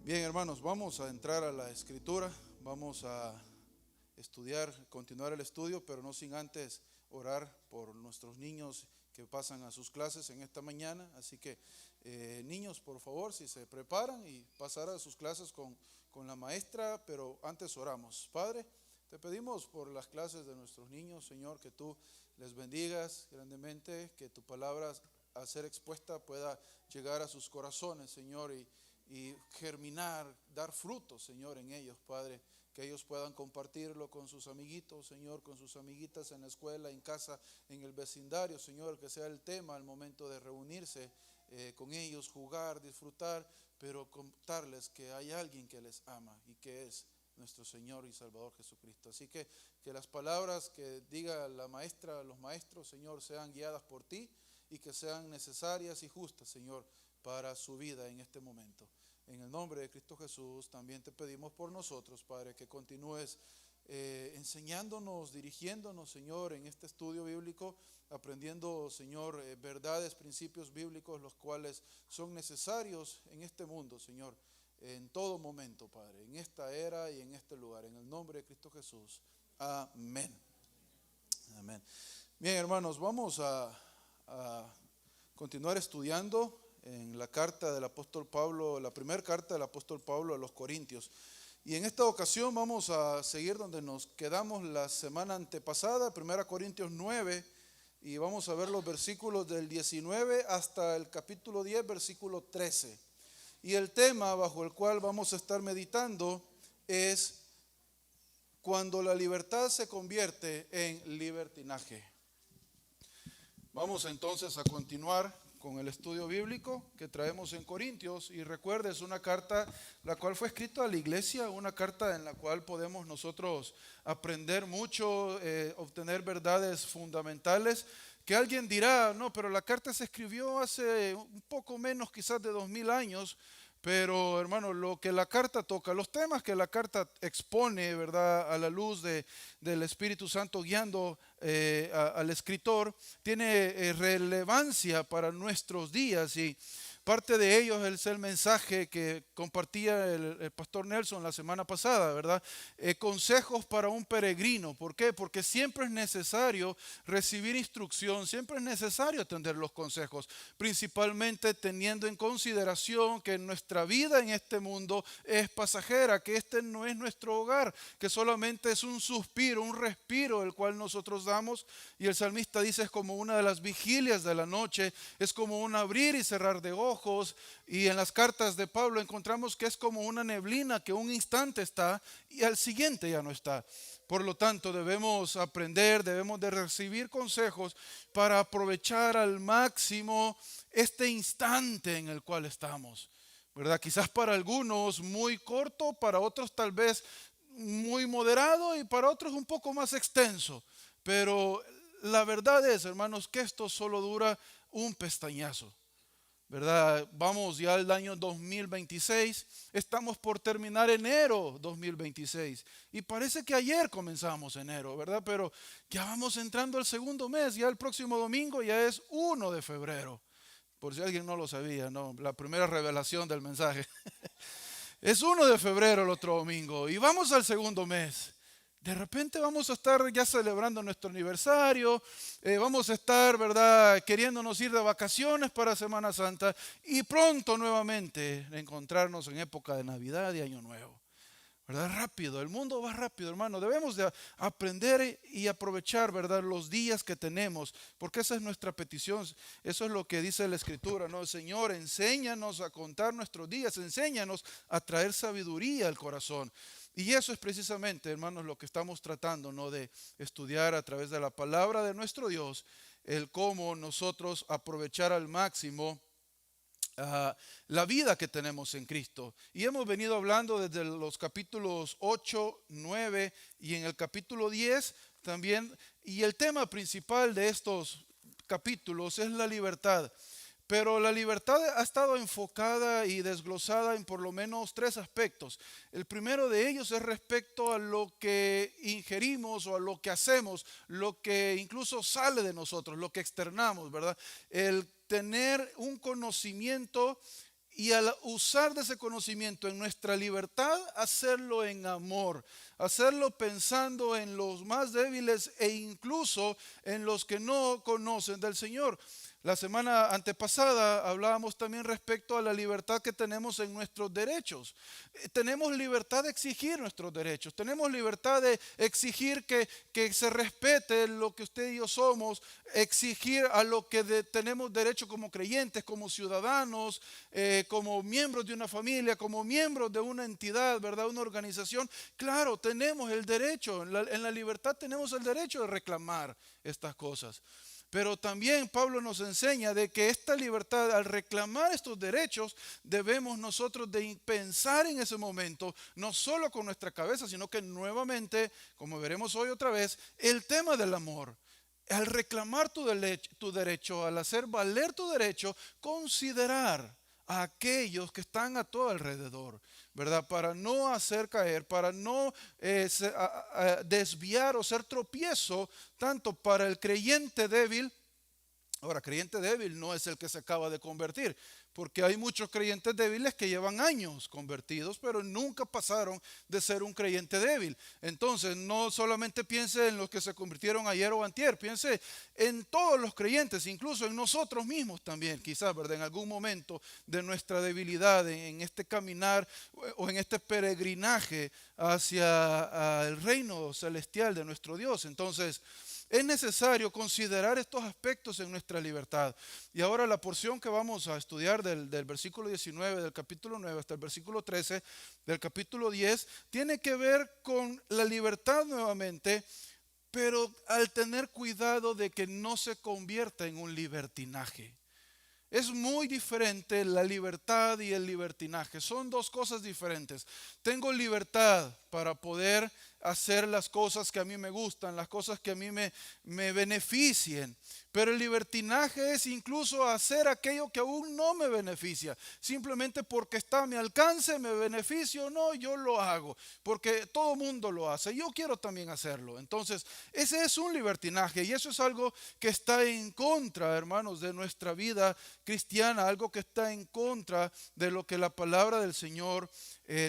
Bien, hermanos, vamos a entrar a la escritura, vamos a estudiar, continuar el estudio, pero no sin antes orar por nuestros niños que pasan a sus clases en esta mañana. Así que, niños, por favor, si se preparan y pasar a sus clases con la maestra, pero antes oramos. Padre, te pedimos por las clases de nuestros niños, Señor, que tú les bendigas grandemente, que tu palabra al ser expuesta pueda llegar a sus corazones, Señor, y germinar, dar frutos, Señor, en ellos, Padre, que ellos puedan compartirlo con sus amiguitos, Señor, con sus amiguitas en la escuela, en casa, en el vecindario, Señor, que sea el tema al momento de reunirse con ellos, jugar, disfrutar, pero contarles que hay alguien que les ama y que es nuestro Señor y Salvador Jesucristo. Así que las palabras que diga la maestra, los maestros, Señor, sean guiadas por ti y que sean necesarias y justas, Señor, para su vida en este momento. En el nombre de Cristo Jesús también te pedimos por nosotros, Padre, que continúes enseñándonos, dirigiéndonos, Señor, en este estudio bíblico, aprendiendo, Señor, verdades, principios bíblicos, los cuales son necesarios en este mundo, Señor, en todo momento, Padre, en esta era y en este lugar. En el nombre de Cristo Jesús. Amén. Amén. Bien, hermanos, vamos a continuar estudiando en la carta del apóstol Pablo, la primera carta del apóstol Pablo a los Corintios. Y en esta ocasión vamos a seguir donde nos quedamos la semana antepasada, 1 Corintios 9, y vamos a ver los versículos del 19 hasta el capítulo 10, versículo 13. Y el tema bajo el cual vamos a estar meditando es cuando la libertad se convierte en libertinaje. Vamos entonces a continuar con el estudio bíblico que traemos en Corintios, y recuerda, es una carta la cual fue escrita a la iglesia, una carta en la cual podemos nosotros aprender mucho, obtener verdades fundamentales, que alguien dirá, no, pero la carta se escribió hace un poco menos quizás de 2000 años, pero hermano, lo que la carta toca, los temas que la carta expone, ¿verdad?, a la luz del Espíritu Santo guiando al escritor, tiene relevancia para nuestros días, y parte de ellos es el mensaje que compartía el pastor Nelson la semana pasada, ¿verdad? Consejos para un peregrino. ¿Por qué? Porque siempre es necesario recibir instrucción, siempre es necesario atender los consejos, principalmente teniendo en consideración que nuestra vida en este mundo es pasajera, que este no es nuestro hogar, que solamente es un suspiro, un respiro el cual nosotros damos, y el salmista dice es como una de las vigilias de la noche, es como un abrir y cerrar de ojos. Y en las cartas de Pablo encontramos que es como una neblina que un instante está y al siguiente ya no está. Por lo tanto, debemos aprender, debemos de recibir consejos para aprovechar al máximo este instante en el cual estamos, ¿verdad? Quizás para algunos muy corto, para otros tal vez muy moderado y para otros un poco más extenso. Pero la verdad es, hermanos, que esto solo dura un pestañazo, ¿verdad? Vamos ya al año 2026, estamos por terminar enero 2026 y parece que ayer comenzamos enero, ¿verdad? Pero ya vamos entrando al segundo mes, ya el próximo domingo ya es 1 de febrero, por si alguien no lo sabía, ¿no? La primera revelación del mensaje. Es 1 de febrero el otro domingo y vamos al segundo mes. De repente vamos a estar ya celebrando nuestro aniversario, vamos a estar, ¿verdad?, queriéndonos ir de vacaciones para Semana Santa y pronto nuevamente encontrarnos en época de Navidad y Año Nuevo, ¿verdad? Rápido, el mundo va rápido, hermano. Debemos de aprender y aprovechar, ¿verdad?, los días que tenemos, porque esa es nuestra petición. Eso es lo que dice la Escritura, ¿no? Señor, enséñanos a contar nuestros días, enséñanos a traer sabiduría al corazón. Y eso es precisamente, hermanos, lo que estamos tratando, ¿no?, de estudiar a través de la palabra de nuestro Dios, el cómo nosotros aprovechar al máximo la vida que tenemos en Cristo. Y hemos venido hablando desde los capítulos 8, 9 y en el capítulo 10 también. Y el tema principal de estos capítulos es la libertad. Pero la libertad ha estado enfocada y desglosada en por lo menos 3 aspectos. El primero de ellos es respecto a lo que ingerimos o a lo que hacemos, lo que incluso sale de nosotros, lo que externamos, ¿verdad? El tener un conocimiento y al usar de ese conocimiento en nuestra libertad, hacerlo en amor, hacerlo pensando en los más débiles e incluso en los que no conocen del Señor. La semana antepasada hablábamos también respecto a la libertad que tenemos en nuestros derechos. Tenemos libertad de exigir nuestros derechos, tenemos libertad de exigir que se respete lo que usted y yo somos, exigir a lo que tenemos derecho como creyentes, como ciudadanos, como miembros de una familia, como miembros de una entidad, ¿verdad? Una organización. Claro, tenemos el derecho, en la libertad tenemos el derecho de reclamar estas cosas. Pero también Pablo nos enseña de que esta libertad, al reclamar estos derechos, debemos nosotros de pensar en ese momento, no solo con nuestra cabeza, sino que nuevamente, como veremos hoy otra vez, el tema del amor. Al reclamar tu derecho, al hacer valer tu derecho, considerar a aquellos que están a tu alrededor, ¿verdad? Para no hacer caer, para no desviar o ser tropiezo tanto para el creyente débil. Ahora, creyente débil no es el que se acaba de convertir, porque hay muchos creyentes débiles que llevan años convertidos, pero nunca pasaron de ser un creyente débil. Entonces, no solamente piense en los que se convirtieron ayer o antier, piense en todos los creyentes, incluso en nosotros mismos también, quizás, ¿verdad? En algún momento de nuestra debilidad, en este caminar o en este peregrinaje hacia el reino celestial de nuestro Dios. Entonces, es necesario considerar estos aspectos en nuestra libertad. Y ahora la porción que vamos a estudiar del versículo 19 del capítulo 9 hasta el versículo 13 del capítulo 10 tiene que ver con la libertad nuevamente, pero al tener cuidado de que no se convierta en un libertinaje. Es muy diferente la libertad y el libertinaje. Son dos cosas diferentes. Tengo libertad para poder hacer las cosas que a mí me gustan, las cosas que a mí me beneficien. Pero el libertinaje es incluso hacer aquello que aún no me beneficia. Simplemente porque está a mi alcance, me beneficio o no, yo lo hago. Porque todo mundo lo hace. Yo quiero también hacerlo. Entonces, ese es un libertinaje. Y eso es algo que está en contra, hermanos, de nuestra vida cristiana. Algo que está en contra de lo que la palabra del Señor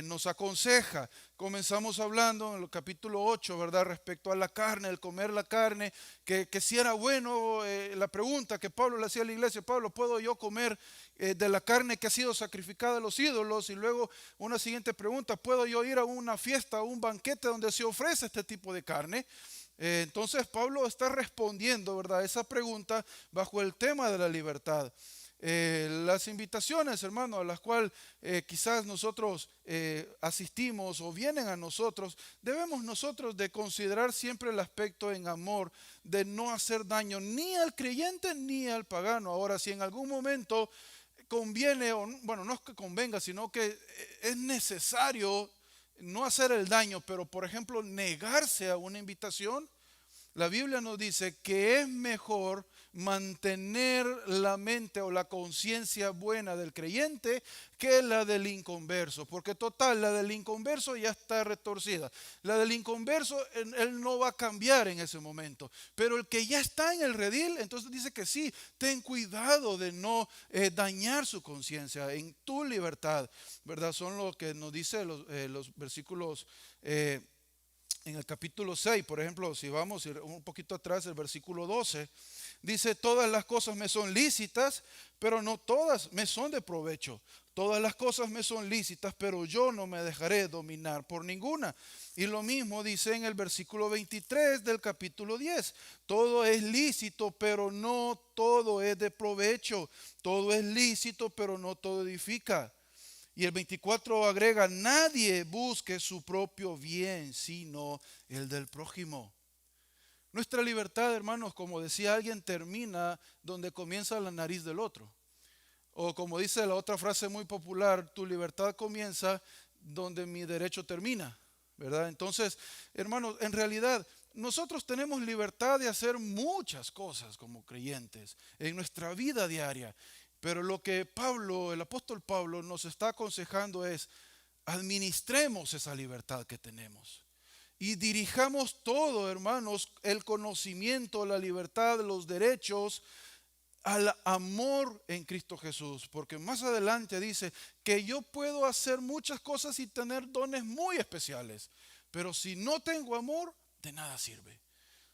nos aconseja. Comenzamos hablando en el capítulo 8, ¿verdad? Respecto a la carne, el comer la carne, que si era bueno, la pregunta que Pablo le hacía a la iglesia: Pablo, ¿puedo yo comer de la carne que ha sido sacrificada a los ídolos? Y luego una siguiente pregunta: ¿puedo yo ir a una fiesta, a un banquete donde se ofrece este tipo de carne? Entonces Pablo está respondiendo, ¿verdad?, esa pregunta bajo el tema de la libertad. Las invitaciones, hermano, a las cuales quizás nosotros asistimos o vienen a nosotros, debemos nosotros de considerar siempre el aspecto en amor, de no hacer daño ni al creyente ni al pagano. Ahora, si en algún momento conviene, o bueno, no es que convenga, sino que es necesario no hacer el daño, pero por ejemplo negarse a una invitación, la Biblia nos dice que es mejor mantener la mente o la conciencia buena del creyente que la del inconverso, porque total, la del inconverso ya está retorcida. La del inconverso, él no va a cambiar en ese momento, pero el que ya está en el redil, entonces dice que sí, ten cuidado de no dañar su conciencia en tu libertad, ¿verdad? Son lo que nos dice los versículos en el capítulo 6, por ejemplo, si vamos un poquito atrás, el versículo 12, dice: todas las cosas me son lícitas, pero no todas me son de provecho. Todas las cosas me son lícitas, pero yo no me dejaré dominar por ninguna. Y lo mismo dice en el versículo 23 del capítulo 10. Todo es lícito, pero no todo es de provecho. Todo es lícito, pero no todo edifica. Y el 24 agrega: nadie busque su propio bien, sino el del prójimo. Nuestra libertad, hermanos, como decía alguien, termina donde comienza la nariz del otro. O como dice la otra frase muy popular: tu libertad comienza donde mi derecho termina, ¿verdad? Entonces, hermanos, en realidad nosotros tenemos libertad de hacer muchas cosas como creyentes en nuestra vida diaria. Pero lo que Pablo, el apóstol Pablo, nos está aconsejando es: administremos esa libertad que tenemos y dirijamos todo, hermanos, el conocimiento, la libertad, los derechos, al amor en Cristo Jesús, porque más adelante dice que yo puedo hacer muchas cosas y tener dones muy especiales, pero si no tengo amor, de nada sirve.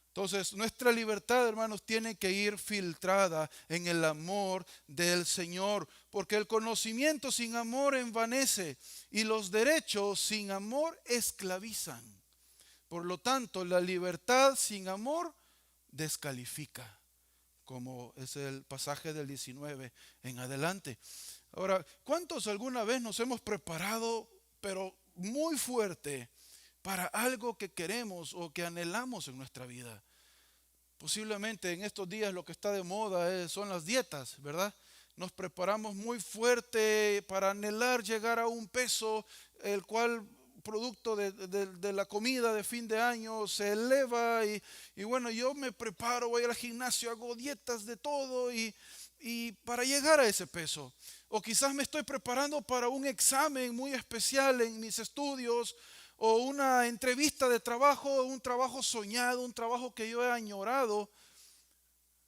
Entonces, nuestra libertad, hermanos, tiene que ir filtrada en el amor del Señor, porque el conocimiento sin amor envanece y los derechos sin amor esclavizan. Por lo tanto, la libertad sin amor descalifica, como es el pasaje del 19 en adelante. Ahora, ¿cuántos alguna vez nos hemos preparado, pero muy fuerte, para algo que queremos o que anhelamos en nuestra vida? Posiblemente en estos días lo que está de moda son las dietas, ¿verdad? Nos preparamos muy fuerte para anhelar llegar a un peso, el cual producto de la comida de fin de año se eleva y bueno, yo me preparo, voy al gimnasio, hago dietas de todo y para llegar a ese peso. O quizás me estoy preparando para un examen muy especial en mis estudios o una entrevista de trabajo, un trabajo soñado, un trabajo que yo he añorado.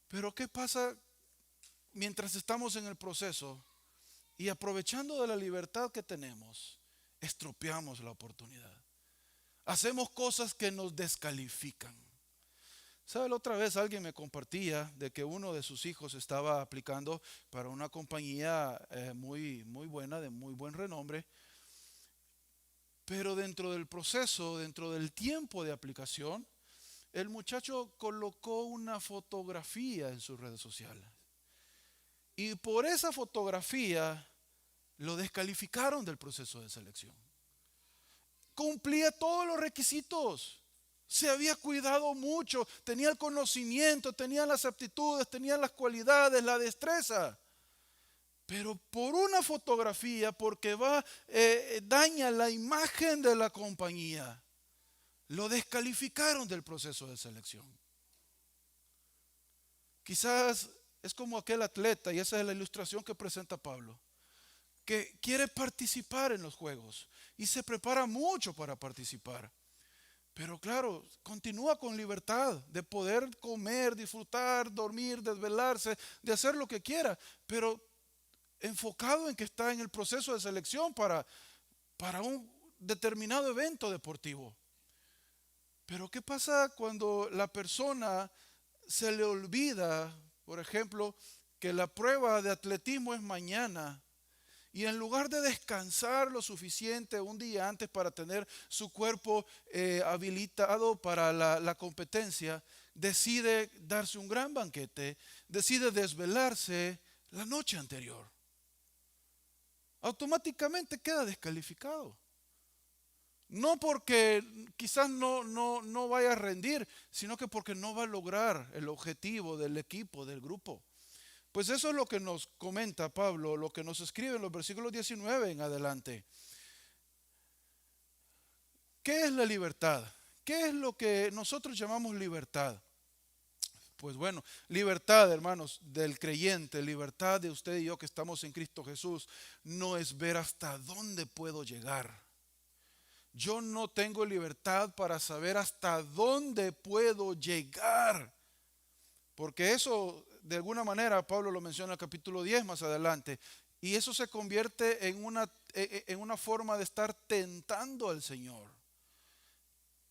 Pero ¿qué pasa mientras estamos en el proceso y aprovechando de la libertad que tenemos, estropeamos la oportunidad? Hacemos cosas que nos descalifican. ¿Sabe? La otra vez alguien me compartía de que uno de sus hijos estaba aplicando para una compañía muy buena, de muy buen renombre. Pero dentro del proceso, dentro del tiempo de aplicación, el muchacho colocó una fotografía en sus redes sociales. Y por esa fotografía lo descalificaron del proceso de selección. Cumplía todos los requisitos. Se había cuidado mucho, tenía el conocimiento, tenía las aptitudes, tenía las cualidades, la destreza. Pero por una fotografía, porque daña la imagen de la compañía, lo descalificaron del proceso de selección. Quizás es como aquel atleta, y esa es la ilustración que presenta Pablo, que quiere participar en los juegos y se prepara mucho para participar. Pero claro, continúa con libertad de poder comer, disfrutar, dormir, desvelarse, de hacer lo que quiera, pero enfocado en que está en el proceso de selección para un determinado evento deportivo. Pero ¿qué pasa cuando la persona se le olvida, por ejemplo, que la prueba de atletismo es mañana? Y en lugar de descansar lo suficiente un día antes para tener su cuerpo habilitado para la competencia, decide darse un gran banquete, decide desvelarse la noche anterior. Automáticamente queda descalificado. No porque quizás no vaya a rendir, sino que porque no va a lograr el objetivo del equipo, del grupo. Pues eso es lo que nos comenta Pablo, lo que nos escribe en los versículos 19 en adelante. ¿Qué es la libertad? ¿Qué es lo que nosotros llamamos libertad? Pues bueno, libertad, hermanos, del creyente, libertad de usted y yo que estamos en Cristo Jesús, no es ver hasta dónde puedo llegar. Yo no tengo libertad para saber hasta dónde puedo llegar. Porque eso, de alguna manera, Pablo lo menciona en el capítulo 10 más adelante. Y eso se convierte en una forma de estar tentando al Señor.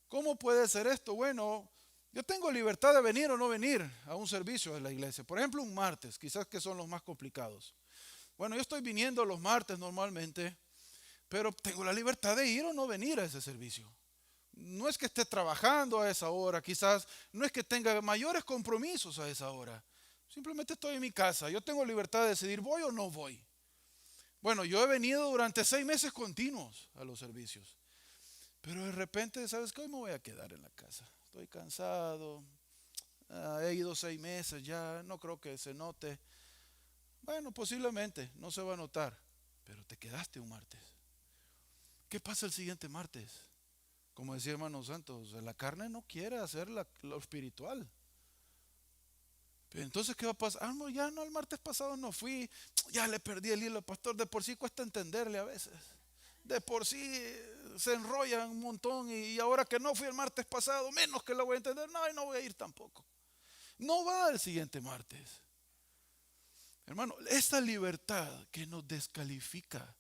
¿Cómo puede ser esto? Bueno, yo tengo libertad de venir o no venir a un servicio de la iglesia. Por ejemplo, un martes, quizás que son los más complicados. Bueno, yo estoy viniendo los martes normalmente, pero tengo la libertad de ir o no venir a ese servicio. No es que esté trabajando a esa hora, quizás no es que tenga mayores compromisos a esa hora. Simplemente estoy en mi casa. Yo tengo libertad de decidir voy o no voy. Bueno, yo he venido durante 6 meses continuos a los servicios. Pero de repente, ¿sabes qué? Hoy me voy a quedar en la casa. Estoy cansado. He ido 6 meses ya. No creo que se note. Bueno, posiblemente no se va a notar. Pero te quedaste un martes. ¿Qué pasa el siguiente martes? Como decía hermano Santos, la carne no quiere hacer lo espiritual. Pero entonces, ¿qué va a pasar? No, ya no, el martes pasado no fui. Ya le perdí el hilo, pastor. De por sí cuesta entenderle a veces. De por sí se enrollan un montón y ahora que no fui el martes pasado, menos que lo voy a entender. No, y no voy a ir tampoco. No va el siguiente martes. Hermano, esta libertad que nos descalifica,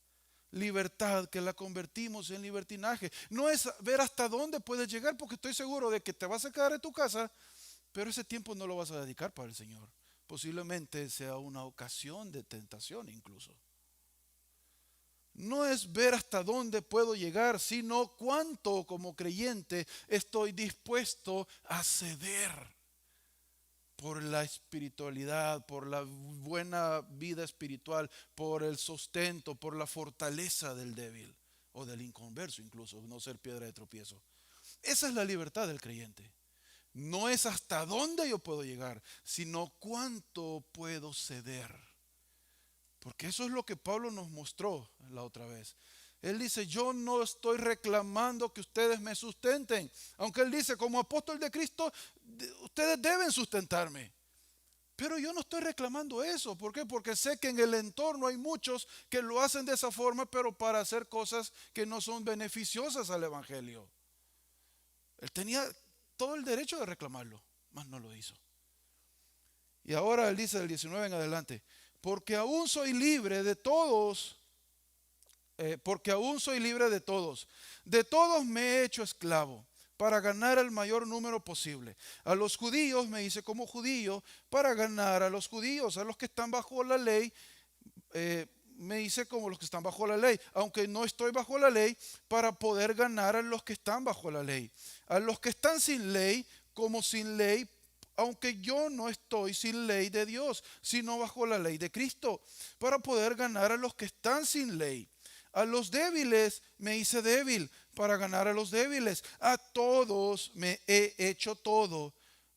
libertad que la convertimos en libertinaje, no es ver hasta dónde puedes llegar, porque estoy seguro de que te vas a quedar en tu casa, pero ese tiempo no lo vas a dedicar para el Señor. Posiblemente sea una ocasión de tentación incluso. No es ver hasta dónde puedo llegar, sino cuánto como creyente estoy dispuesto a ceder por la espiritualidad, por la buena vida espiritual, por el sustento, por la fortaleza del débil o del inconverso incluso, no ser piedra de tropiezo. Esa es la libertad del creyente. No es hasta dónde yo puedo llegar, sino cuánto puedo ceder. Porque eso es lo que Pablo nos mostró la otra vez. Él dice, yo no estoy reclamando que ustedes me sustenten. Aunque él dice, como apóstol de Cristo, ustedes deben sustentarme. Pero yo no estoy reclamando eso. ¿Por qué? Porque sé que en el entorno hay muchos que lo hacen de esa forma, pero para hacer cosas que no son beneficiosas al evangelio. Él tenía todo el derecho de reclamarlo, mas no lo hizo. Y ahora él dice del 19 en adelante, porque aún soy libre de todos, de todos me he hecho esclavo para ganar el mayor número posible. A los judíos me hice como judío para ganar a los judíos, a los que están bajo la ley, me hice como los que están bajo la ley, aunque no estoy bajo la ley, para poder ganar a los que están bajo la ley. A los que están sin ley, como sin ley, aunque yo no estoy sin ley de Dios, sino bajo la ley de Cristo, para poder ganar a los que están sin ley. A los débiles me hice débil para ganar a los débiles. A todos me he hecho todo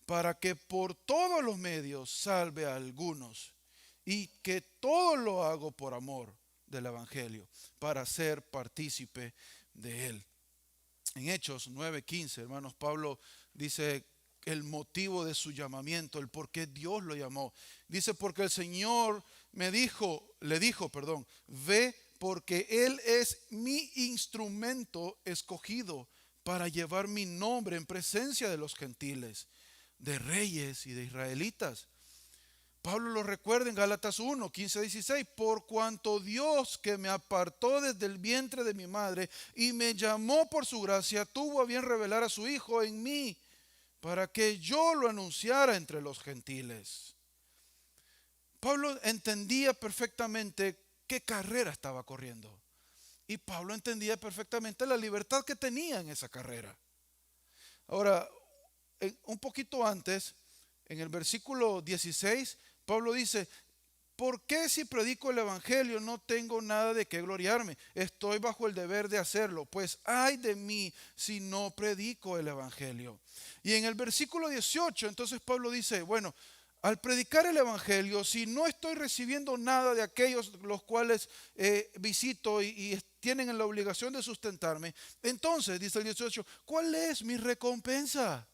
para que por todos los medios salve a algunos. Y que todo lo hago por amor del evangelio, para ser partícipe de él. En Hechos 9:15, hermanos, Pablo dice el motivo de su llamamiento, el por qué Dios lo llamó. Dice, porque el Señor le dijo, ve, porque Él es mi instrumento escogido para llevar mi nombre en presencia de los gentiles, de reyes y de israelitas. Pablo lo recuerda en Gálatas 1, 15, 16, por cuanto Dios que me apartó desde el vientre de mi madre y me llamó por su gracia, tuvo a bien revelar a su Hijo en mí, para que yo lo anunciara entre los gentiles. Pablo entendía perfectamente qué carrera estaba corriendo. Y Pablo entendía perfectamente la libertad que tenía en esa carrera. Ahora, un poquito antes, en el versículo 16, Pablo dice, ¿por qué si predico el evangelio no tengo nada de qué gloriarme? Estoy bajo el deber de hacerlo, pues ay de mí si no predico el evangelio. Y en el versículo 18, entonces Pablo dice, bueno, al predicar el evangelio, si no estoy recibiendo nada de aquellos los cuales visito y tienen la obligación de sustentarme, entonces, dice el 18, ¿cuál es mi recompensa?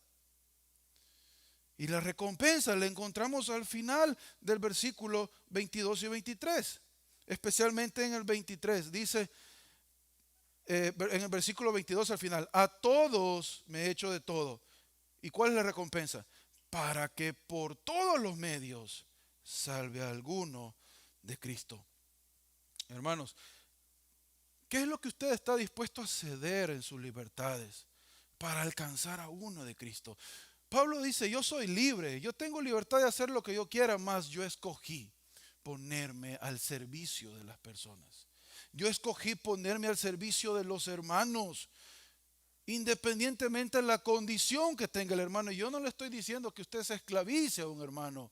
Y la recompensa la encontramos al final del versículo 22 y 23, especialmente en el 23. Dice, en el versículo 22 al final, a todos me he hecho de todo. ¿Y cuál es la recompensa? Para que por todos los medios salve a alguno de Cristo. Hermanos, ¿qué es lo que usted está dispuesto a ceder en sus libertades para alcanzar a uno de Cristo? Pablo dice, yo soy libre, yo tengo libertad de hacer lo que yo quiera, mas yo escogí ponerme al servicio de las personas. Yo escogí ponerme al servicio de los hermanos, independientemente de la condición que tenga el hermano. Y yo no le estoy diciendo que usted se esclavice a un hermano.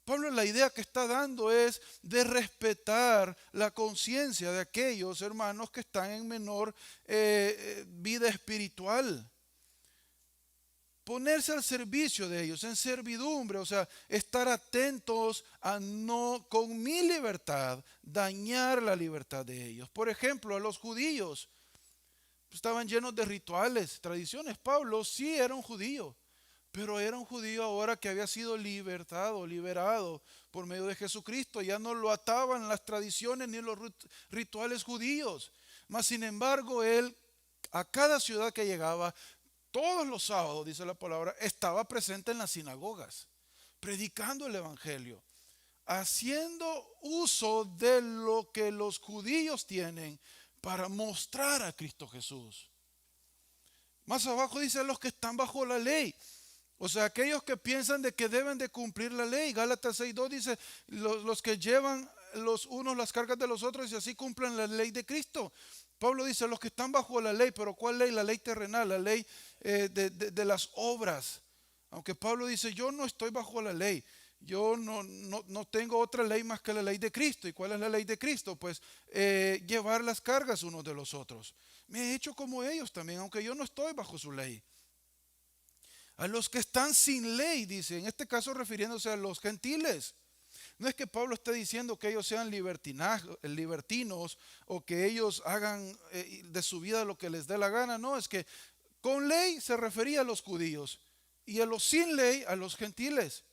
Pablo la idea que está dando es de respetar la conciencia de aquellos hermanos que están en menor vida espiritual. Ponerse al servicio de ellos, en servidumbre, o sea, estar atentos a no, con mi libertad, dañar la libertad de ellos. Por ejemplo, a los judíos, estaban llenos de rituales, tradiciones. Pablo sí era un judío, pero era un judío ahora que había sido liberado por medio de Jesucristo. Ya no lo ataban las tradiciones ni los rituales judíos. Mas sin embargo, él a cada ciudad que llegaba, todos los sábados, dice la palabra, estaba presente en las sinagogas, predicando el evangelio. haciendo uso de lo que los judíos tienen para mostrar a Cristo Jesús. Más abajo dice los que están bajo la ley. O sea, aquellos que piensan de que deben de cumplir la ley. Gálatas 6:2 dice, los que llevan los unos las cargas de los otros y así cumplen la ley de Cristo. Pablo dice, los que están bajo la ley, pero ¿cuál ley? La ley terrenal, la ley de las obras. Aunque Pablo dice, yo no estoy bajo la ley. Yo no tengo otra ley más que la ley de Cristo. ¿Y cuál es la ley de Cristo? Pues llevar las cargas unos de los otros. Me he hecho como ellos también, aunque yo no estoy bajo su ley. A los que están sin ley, dice, en este caso refiriéndose a los gentiles. No es que Pablo esté diciendo que ellos sean libertinos o que ellos hagan de su vida lo que les dé la gana. No, es que con ley se refería a los judíos y a los sin ley a los gentiles.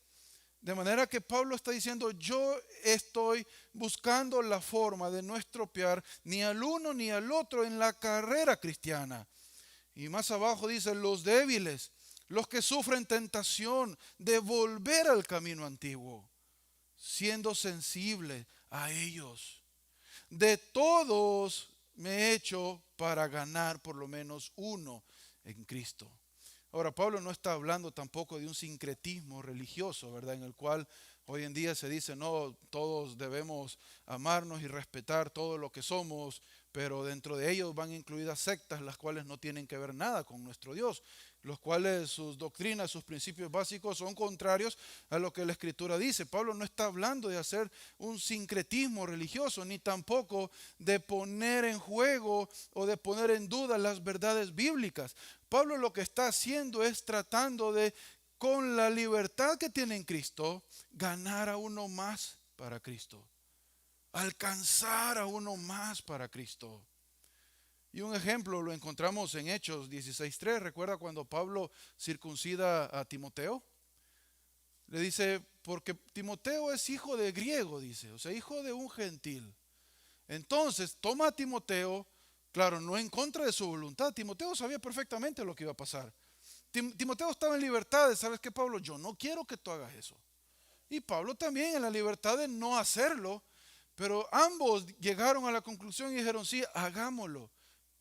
De manera que Pablo está diciendo, yo estoy buscando la forma de no estropear ni al uno ni al otro en la carrera cristiana. Y más abajo dice, los débiles, los que sufren tentación de volver al camino antiguo, siendo sensible a ellos. De todos me he hecho para ganar por lo menos uno en Cristo. Ahora, Pablo no está hablando tampoco de un sincretismo religioso, ¿verdad? En el cual hoy en día se dice, no, todos debemos amarnos y respetar todo lo que somos, pero dentro de ellos van incluidas sectas, las cuales no tienen que ver nada con nuestro Dios, los cuales sus doctrinas, sus principios básicos son contrarios a lo que la Escritura dice. Pablo no está hablando de hacer un sincretismo religioso, ni tampoco de poner en juego o de poner en duda las verdades bíblicas. Pablo lo que está haciendo es tratando de, con la libertad que tiene en Cristo, ganar a uno más para Cristo. Alcanzar a uno más para Cristo. Y un ejemplo lo encontramos en Hechos 16:3. ¿Recuerda cuando Pablo circuncida a Timoteo? Le dice, porque Timoteo es hijo de griego, dice, o sea, hijo de un gentil. Entonces, toma a Timoteo, claro, no en contra de su voluntad. Timoteo sabía perfectamente lo que iba a pasar. Timoteo estaba en libertad de, ¿sabes qué, Pablo? Yo no quiero que tú hagas eso. Y Pablo también en la libertad de no hacerlo. Pero ambos llegaron a la conclusión y dijeron, sí, hagámoslo.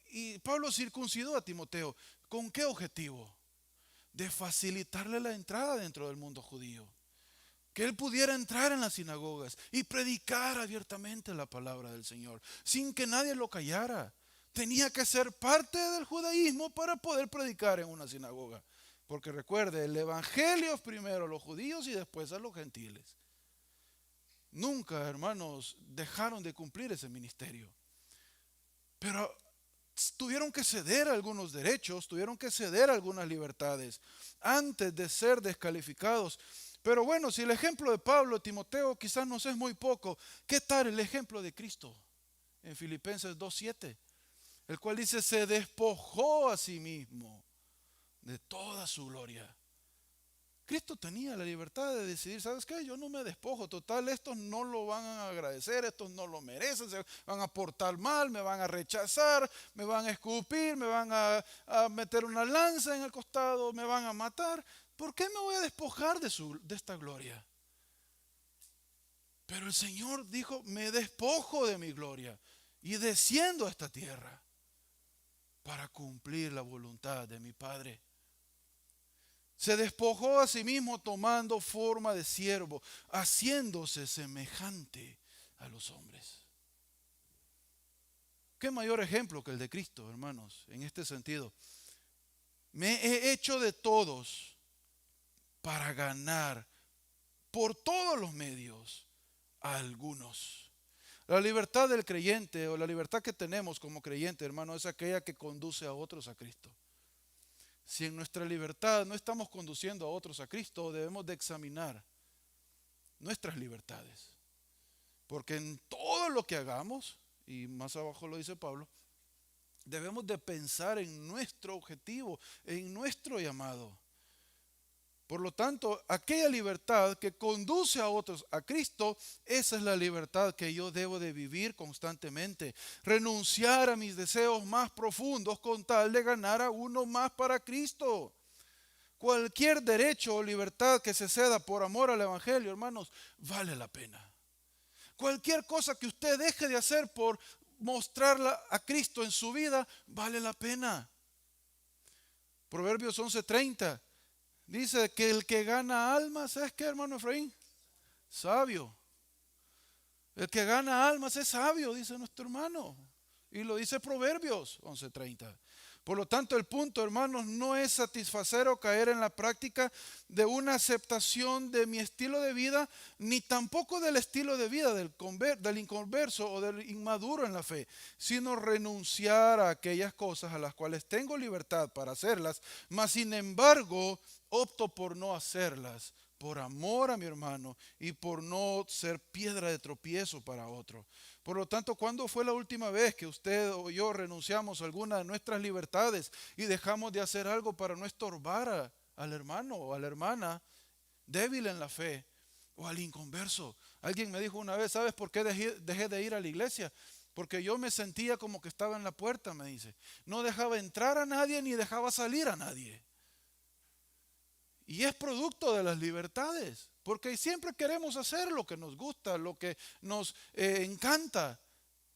Y Pablo circuncidó a Timoteo. ¿Con qué objetivo? De facilitarle la entrada dentro del mundo judío. Que él pudiera entrar en las sinagogas y predicar abiertamente la palabra del Señor, sin que nadie lo callara. Tenía que ser parte del judaísmo para poder predicar en una sinagoga. Porque recuerde, el evangelio es primero a los judíos y después a los gentiles. Nunca, hermanos, dejaron de cumplir ese ministerio. Pero tuvieron que ceder a algunos derechos, tuvieron que ceder a algunas libertades antes de ser descalificados. Pero bueno, si el ejemplo de Pablo, Timoteo, quizás nos es muy poco, ¿qué tal el ejemplo de Cristo? En Filipenses 2:7, el cual dice, se despojó a sí mismo de toda su gloria. Cristo tenía la libertad de decidir, ¿sabes qué? Yo no me despojo, total, estos no lo van a agradecer, estos no lo merecen, se van a portar mal, me van a rechazar, me van a escupir, me van a meter una lanza en el costado, me van a matar. ¿Por qué me voy a despojar de esta gloria? Pero el Señor dijo, me despojo de mi gloria y desciendo a esta tierra para cumplir la voluntad de mi Padre. Se despojó a sí mismo tomando forma de siervo, haciéndose semejante a los hombres. ¿Qué mayor ejemplo que el de Cristo, hermanos, en este sentido? Me he hecho de todos para ganar por todos los medios a algunos. La libertad del creyente o la libertad que tenemos como creyente, hermano, es aquella que conduce a otros a Cristo. Si en nuestra libertad no estamos conduciendo a otros a Cristo, debemos de examinar nuestras libertades. Porque en todo lo que hagamos, y más abajo lo dice Pablo, debemos de pensar en nuestro objetivo, en nuestro llamado. Por lo tanto, aquella libertad que conduce a otros a Cristo, esa es la libertad que yo debo de vivir constantemente. Renunciar a mis deseos más profundos con tal de ganar a uno más para Cristo. cualquier derecho o libertad que se ceda por amor al Evangelio, hermanos, vale la pena. Cualquier cosa que usted deje de hacer por mostrarla a Cristo en su vida, vale la pena. Proverbios 11:30 dice que el que gana almas, ¿sabes qué, hermano Efraín? Sabio. El que gana almas es sabio, dice nuestro hermano. Y lo dice Proverbios 11:30. Por lo tanto, el punto, hermanos, no es satisfacer o caer en la práctica de una aceptación de mi estilo de vida, ni tampoco del estilo de vida del inconverso o del inmaduro en la fe, sino renunciar a aquellas cosas a las cuales tengo libertad para hacerlas, mas sin embargo opto por no hacerlas, por amor a mi hermano y por no ser piedra de tropiezo para otro. Por lo tanto, ¿cuándo fue la última vez que usted o yo renunciamos a alguna de nuestras libertades y dejamos de hacer algo para no estorbar al hermano o a la hermana débil en la fe o al inconverso? Alguien me dijo una vez, ¿sabes por qué dejé de ir a la iglesia? Porque yo me sentía como que estaba en la puerta, me dice. No dejaba entrar a nadie ni dejaba salir a nadie. Y es producto de las libertades, porque siempre queremos hacer lo que nos gusta, lo que nos encanta.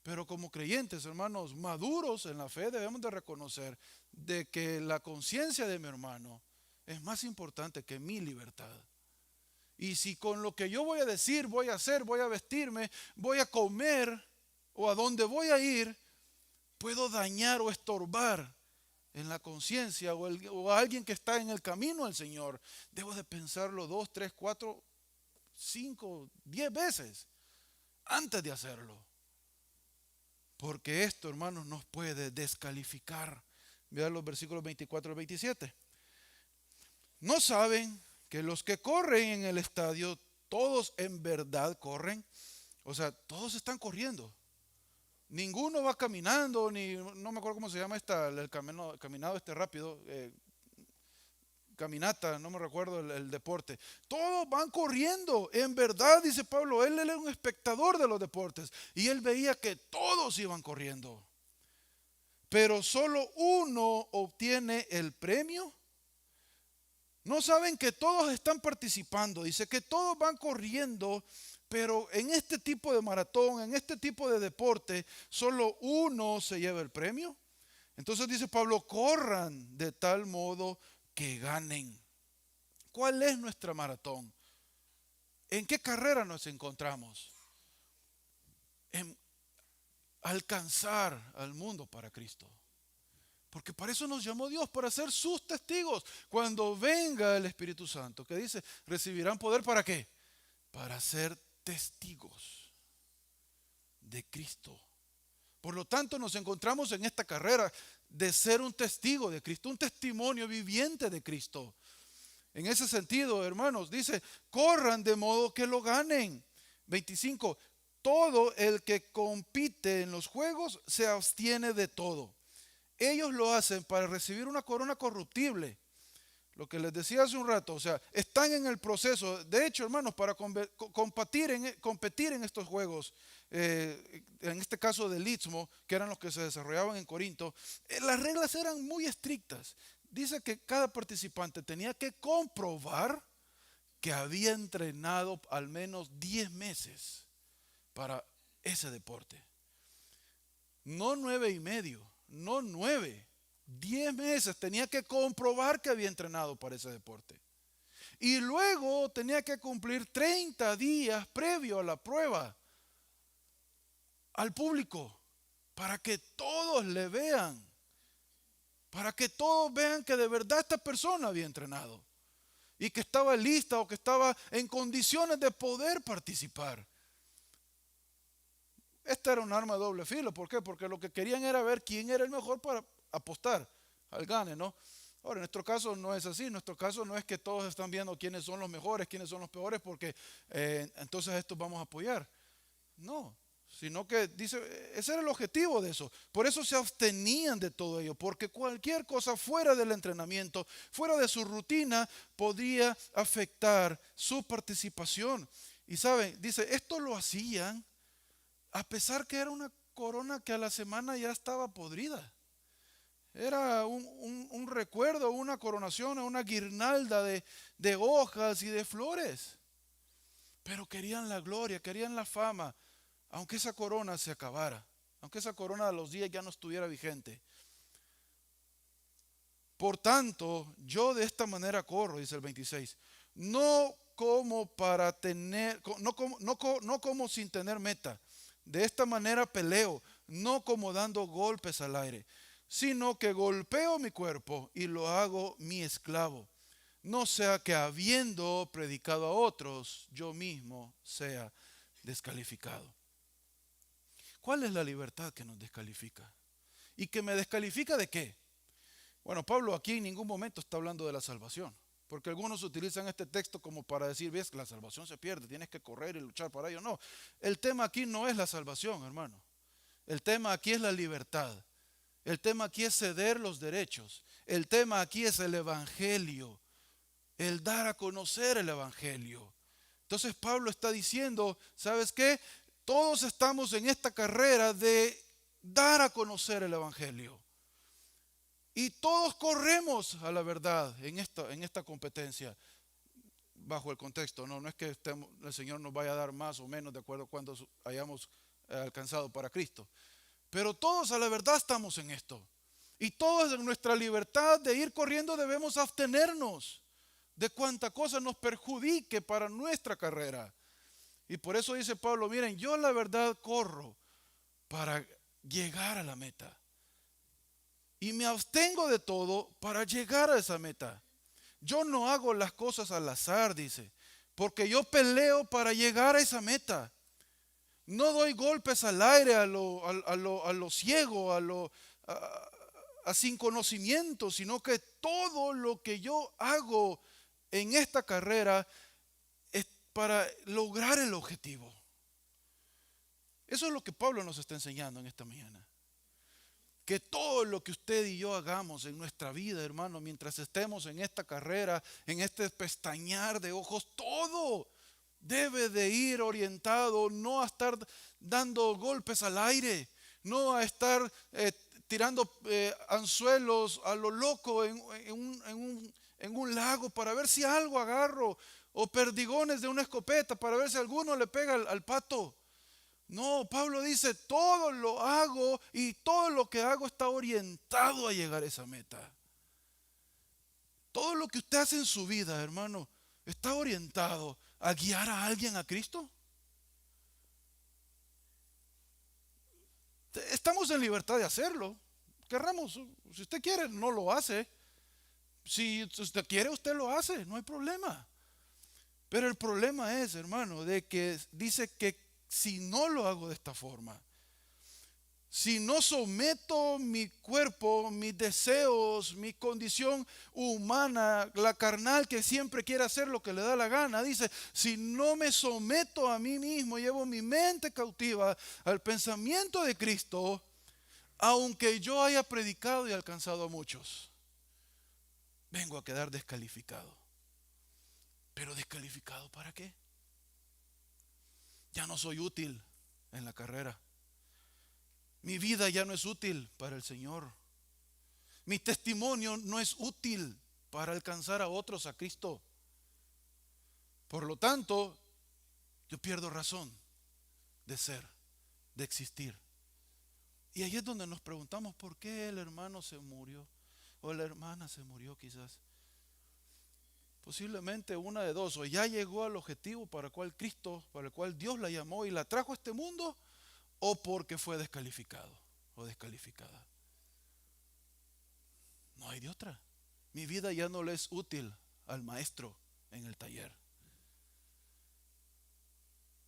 Pero como creyentes, hermanos, maduros en la fe, debemos de reconocer de que la conciencia de mi hermano es más importante que mi libertad. Y si con lo que yo voy a decir, voy a hacer, voy a vestirme, voy a comer o a donde voy a ir, puedo dañar o estorbar en la conciencia o a alguien que está en el camino al Señor, debo de pensarlo 2, 3, 4, 5, 10 veces antes de hacerlo. Porque esto, hermanos, nos puede descalificar. Vean los versículos 24 y 27. ¿No saben que los que corren en el estadio, todos en verdad corren? O sea, todos están corriendo. Ninguno va caminando, no me acuerdo cómo se llama el caminado rápido, caminata, no me recuerdo el deporte. Todos van corriendo, en verdad, dice Pablo, él era un espectador de los deportes y él veía que todos iban corriendo. Pero solo uno obtiene el premio. No saben que todos están participando, dice que todos van corriendo. Pero en este tipo de maratón, en este tipo de deporte, solo uno se lleva el premio. Entonces dice Pablo, corran de tal modo que ganen. ¿Cuál es nuestra maratón? ¿En qué carrera nos encontramos? En alcanzar al mundo para Cristo. Porque para eso nos llamó Dios, para ser sus testigos. Cuando venga el Espíritu Santo, que dice, recibirán poder ¿para qué? Para ser testigos de Cristo. Por lo tanto, nos encontramos en esta carrera de ser un testigo de Cristo, un testimonio viviente de Cristo. En ese sentido, hermanos, dice, corran de modo que lo ganen. 25, todo el que compite en los juegos se abstiene de todo. Ellos lo hacen para recibir una corona corruptible. Lo que les decía hace un rato, o sea, están en el proceso. De hecho, hermanos, para competir en estos juegos, en este caso del Istmo, que eran los que se desarrollaban en Corinto, las reglas eran muy estrictas. Dice que cada participante tenía que comprobar que había entrenado al menos 10 meses para ese deporte. No 9 y medio, no 9. 10 meses tenía que comprobar que había entrenado para ese deporte. Y luego tenía que cumplir 30 días previo a la prueba al público para que todos le vean. Para que todos vean que de verdad esta persona había entrenado y que estaba lista o que estaba en condiciones de poder participar. Esta era un arma de doble filo. ¿Por qué? Porque lo que querían era ver quién era el mejor para apostar al gane, ¿no? Ahora, en nuestro caso no es así. En nuestro caso no es que todos están viendo quiénes son los mejores, quiénes son los peores, porque entonces estos vamos a apoyar. No, sino que dice, ese era el objetivo de eso. Por eso se abstenían de todo ello, porque cualquier cosa fuera del entrenamiento, fuera de su rutina, podría afectar su participación. Y saben, dice, esto lo hacían a pesar que era una corona que a la semana ya estaba podrida. Era un recuerdo, una coronación, una guirnalda de hojas y de flores. Pero querían la gloria, querían la fama, aunque esa corona se acabara, aunque esa corona a los días ya no estuviera vigente. Por tanto, yo de esta manera corro, dice el 26, no como para tener, no como sin tener meta. De esta manera peleo, no como dando golpes al aire, sino que golpeo mi cuerpo y lo hago mi esclavo. No sea que habiendo predicado a otros, yo mismo sea descalificado. ¿Cuál es la libertad que nos descalifica? ¿Y que me descalifica de qué? Bueno, Pablo aquí en ningún momento está hablando de la salvación, porque algunos utilizan este texto como para decir, ves, que la salvación se pierde, tienes que correr y luchar para ello. No, el tema aquí no es la salvación, hermano. El tema aquí es la libertad. El tema aquí es ceder los derechos. El tema aquí es el evangelio, el dar a conocer el evangelio. Entonces Pablo está diciendo, ¿sabes qué? Todos estamos en esta carrera de dar a conocer el evangelio. Y todos corremos a la verdad en esta competencia, bajo el contexto. No es que el Señor nos vaya a dar más o menos de acuerdo a cuando hayamos alcanzado para Cristo. Pero todos a la verdad estamos en esto. Y todos en nuestra libertad de ir corriendo debemos abstenernos de cuanta cosa nos perjudique para nuestra carrera. Y por eso dice Pablo, miren, yo la verdad corro para llegar a la meta. Y me abstengo de todo para llegar a esa meta. Yo no hago las cosas al azar, dice, porque yo peleo para llegar a esa meta. No doy golpes al aire a lo ciego, a sin conocimiento, sino que todo lo que yo hago en esta carrera es para lograr el objetivo. Eso es lo que Pablo nos está enseñando en esta mañana. Que todo lo que usted y yo hagamos en nuestra vida, hermano, mientras estemos en esta carrera, en este pestañear de ojos, todo debe de ir orientado, no a estar dando golpes al aire, no a estar tirando anzuelos a lo loco en un lago para ver si algo agarro, o perdigones de una escopeta para ver si alguno le pega al pato. No, Pablo dice, todo lo hago y todo lo que hago está orientado a llegar a esa meta. Todo lo que usted hace en su vida, hermano, está orientado a guiar a alguien a Cristo. Estamos en libertad de hacerlo. Querramos, si usted quiere, no lo hace. Si usted quiere, usted lo hace, no hay problema. Pero el problema es, hermano, de que dice que si no lo hago de esta forma, si no someto mi cuerpo, mis deseos, mi condición humana, la carnal que siempre quiere hacer lo que le da la gana, dice, si no me someto a mí mismo, llevo mi mente cautiva al pensamiento de Cristo, aunque yo haya predicado y alcanzado a muchos, vengo a quedar descalificado. ¿Pero descalificado para qué? Ya no soy útil en la carrera. Mi vida ya no es útil para el Señor. Mi testimonio no es útil para alcanzar a otros a Cristo. Por lo tanto, yo pierdo razón de ser, de existir. Y ahí es donde nos preguntamos por qué el hermano se murió o la hermana se murió quizás. Posiblemente una de dos, o ya llegó al objetivo para el cual Cristo, para el cual Dios la llamó y la trajo a este mundo, o porque fue descalificado o descalificada. No hay de otra. Mi vida ya no le es útil al maestro en el taller.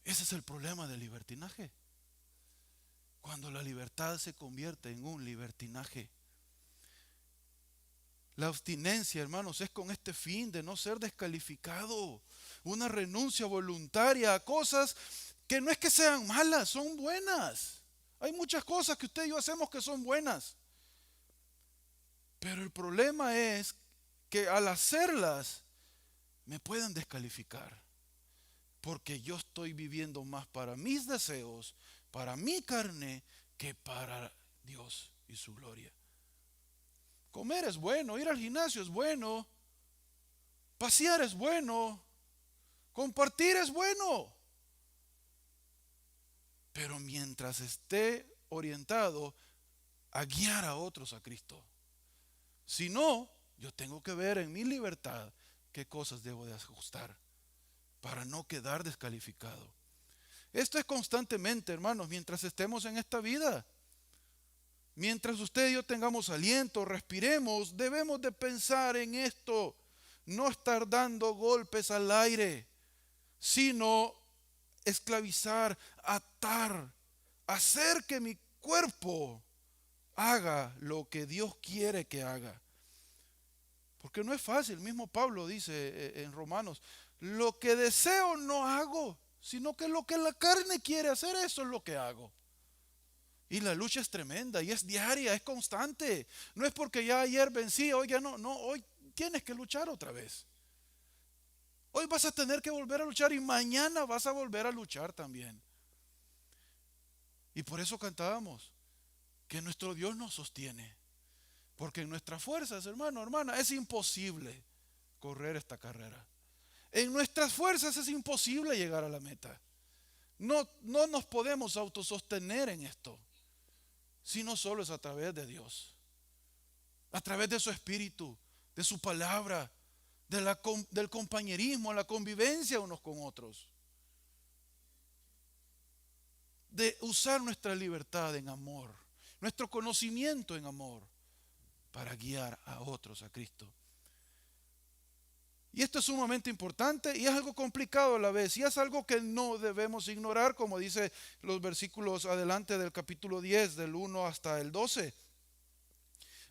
Ese es el problema del libertinaje. Cuando la libertad se convierte en un libertinaje. La abstinencia, hermanos, es con este fin de no ser descalificado. Una renuncia voluntaria a cosas que no es que sean malas, son buenas. Hay muchas cosas que usted y yo hacemos que son buenas. Pero el problema es que al hacerlas me pueden descalificar. Porque yo estoy viviendo más para mis deseos, para mi carne, que para Dios y su gloria. Comer es bueno, ir al gimnasio es bueno, pasear es bueno, compartir es bueno. Pero mientras esté orientado a guiar a otros a Cristo. Si no, yo tengo que ver en mi libertad qué cosas debo de ajustar para no quedar descalificado. Esto es constantemente, hermanos, mientras estemos en esta vida. Mientras usted y yo tengamos aliento, respiremos, debemos de pensar en esto. No estar dando golpes al aire, sino esclavizar, atar, hacer que mi cuerpo haga lo que Dios quiere que haga. Porque no es fácil. Mismo Pablo dice en Romanos, lo que deseo no hago, sino que lo que la carne quiere hacer, eso es lo que hago. Y la lucha es tremenda y es diaria, es constante. No es porque ya ayer vencí, hoy ya no, hoy tienes que luchar otra vez. Hoy vas a tener que volver a luchar y mañana vas a volver a luchar también. Y por eso cantábamos que nuestro Dios nos sostiene. Porque en nuestras fuerzas, hermano, hermana, es imposible correr esta carrera. En nuestras fuerzas es imposible llegar a la meta. No nos podemos autosostener en esto, sino solo es a través de Dios, a través de su Espíritu, de su palabra, del compañerismo, la convivencia unos con otros, de usar nuestra libertad en amor, nuestro conocimiento en amor, para guiar a otros a Cristo. Y esto es sumamente importante y es algo complicado a la vez, y es algo que no debemos ignorar, como dice los versículos adelante del capítulo 10, del 1 hasta el 12.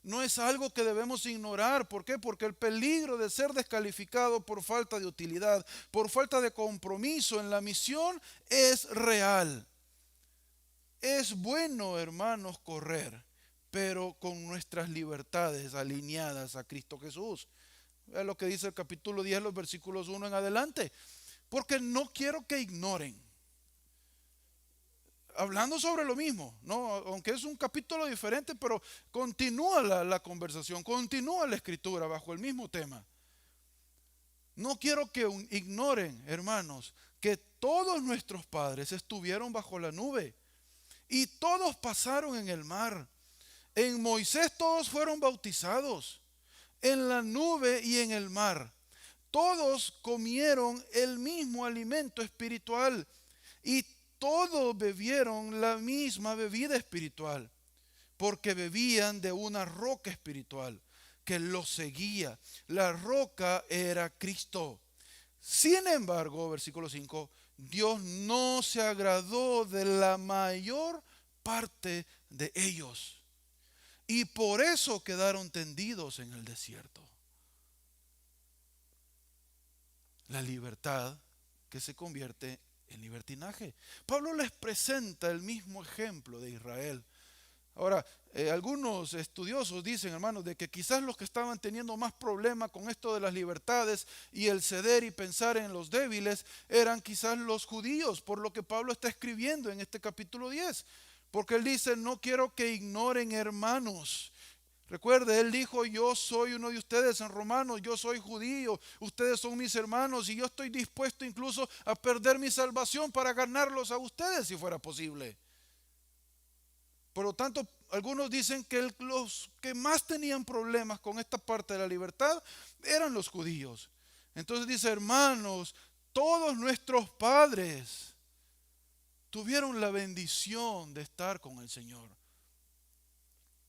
No es algo que debemos ignorar. ¿Por qué? Porque el peligro de ser descalificado por falta de utilidad, por falta de compromiso en la misión, es real. Es bueno, hermanos, correr, pero con nuestras libertades alineadas a Cristo Jesús. Es lo que dice el capítulo 10, los versículos 1 en adelante. Porque no quiero que ignoren. Hablando sobre lo mismo, ¿no? Aunque es un capítulo diferente, pero continúa la conversación, continúa la escritura bajo el mismo tema. No quiero que ignoren, hermanos, que todos nuestros padres estuvieron bajo la nube y todos pasaron en el mar. En Moisés todos fueron bautizados, en la nube y en el mar. Todos comieron el mismo alimento espiritual y todos bebieron la misma bebida espiritual, porque bebían de una roca espiritual que los seguía. La roca era Cristo. Sin embargo, versículo 5, Dios no se agradó de la mayor parte de ellos, y por eso quedaron tendidos en el desierto. La libertad que se convierte en libertinaje. Pablo les presenta el mismo ejemplo de Israel. Ahora, algunos estudiosos dicen, hermanos, de que quizás los que estaban teniendo más problemas con esto de las libertades y el ceder y pensar en los débiles eran quizás los judíos, por lo que Pablo está escribiendo en este capítulo 10. Porque él dice, no quiero que ignoren, hermanos. Recuerde, él dijo, yo soy uno de ustedes en Romanos, yo soy judío, ustedes son mis hermanos y yo estoy dispuesto incluso a perder mi salvación para ganarlos a ustedes si fuera posible. Por lo tanto, algunos dicen que los que más tenían problemas con esta parte de la libertad eran los judíos. Entonces dice, hermanos, todos nuestros padres tuvieron la bendición de estar con el Señor.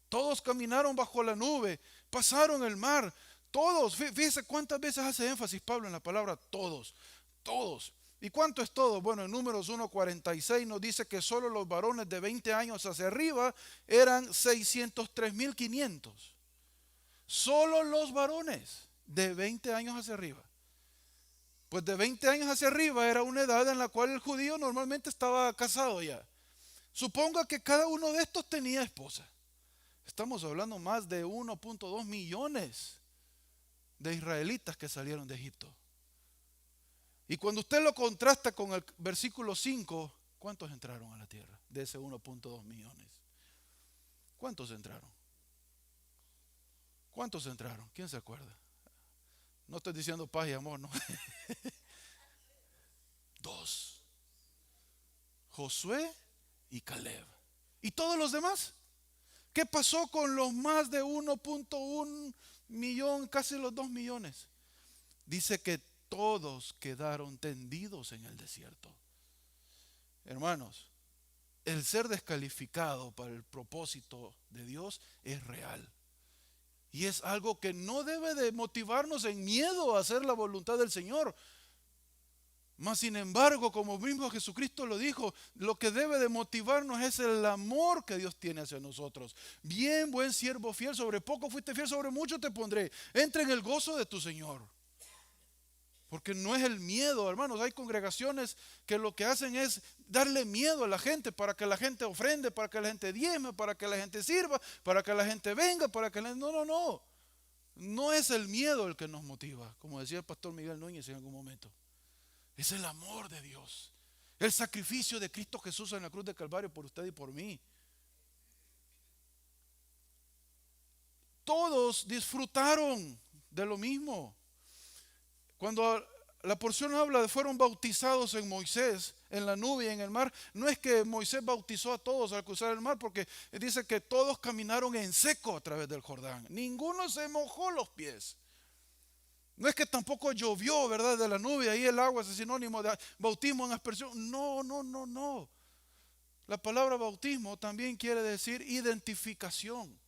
Todos caminaron bajo la nube, pasaron el mar, todos. Fíjese cuántas veces hace énfasis Pablo en la palabra todos, todos. ¿Y cuánto es todo? Bueno, en Números 1:46 nos dice que solo los varones de 20 años hacia arriba eran 603.500. Solo los varones de 20 años hacia arriba. Pues de 20 años hacia arriba era una edad en la cual el judío normalmente estaba casado ya. Suponga que cada uno de estos tenía esposa. Estamos hablando más de 1.2 millones de israelitas que salieron de Egipto. Y cuando usted lo contrasta con el versículo 5, ¿cuántos entraron a la tierra de ese 1.2 millones? ¿Cuántos entraron? ¿Cuántos entraron? ¿Quién se acuerda? No estoy diciendo paz y amor, no. Dos. Josué y Caleb. ¿Y todos los demás? ¿Qué pasó con los más de 1.1 millón, casi los 2 millones? Dice que todos quedaron tendidos en el desierto. Hermanos, el ser descalificado para el propósito de Dios es real. Y es algo que no debe de motivarnos en miedo a hacer la voluntad del Señor. Mas sin embargo, como mismo Jesucristo lo dijo, lo que debe de motivarnos es el amor que Dios tiene hacia nosotros. Bien, buen siervo fiel, sobre poco fuiste fiel, sobre mucho te pondré. Entra en el gozo de tu Señor. Porque no es el miedo, hermanos. Hay congregaciones que lo que hacen es darle miedo a la gente para que la gente ofrende, para que la gente diezme, para que la gente sirva, para que la gente venga, para que la... No. No es el miedo el que nos motiva, como decía el pastor Miguel Núñez en algún momento. Es el amor de Dios. El sacrificio de Cristo Jesús en la cruz de Calvario por usted y por mí. Todos disfrutaron de lo mismo. Cuando la porción habla de fueron bautizados en Moisés, en la nube y en el mar, no es que Moisés bautizó a todos al cruzar el mar, porque dice que todos caminaron en seco a través del Jordán. Ninguno se mojó los pies. No es que tampoco llovió, ¿verdad? De la nube, ahí el agua es sinónimo de bautismo en aspersión. No. La palabra bautismo también quiere decir identificación.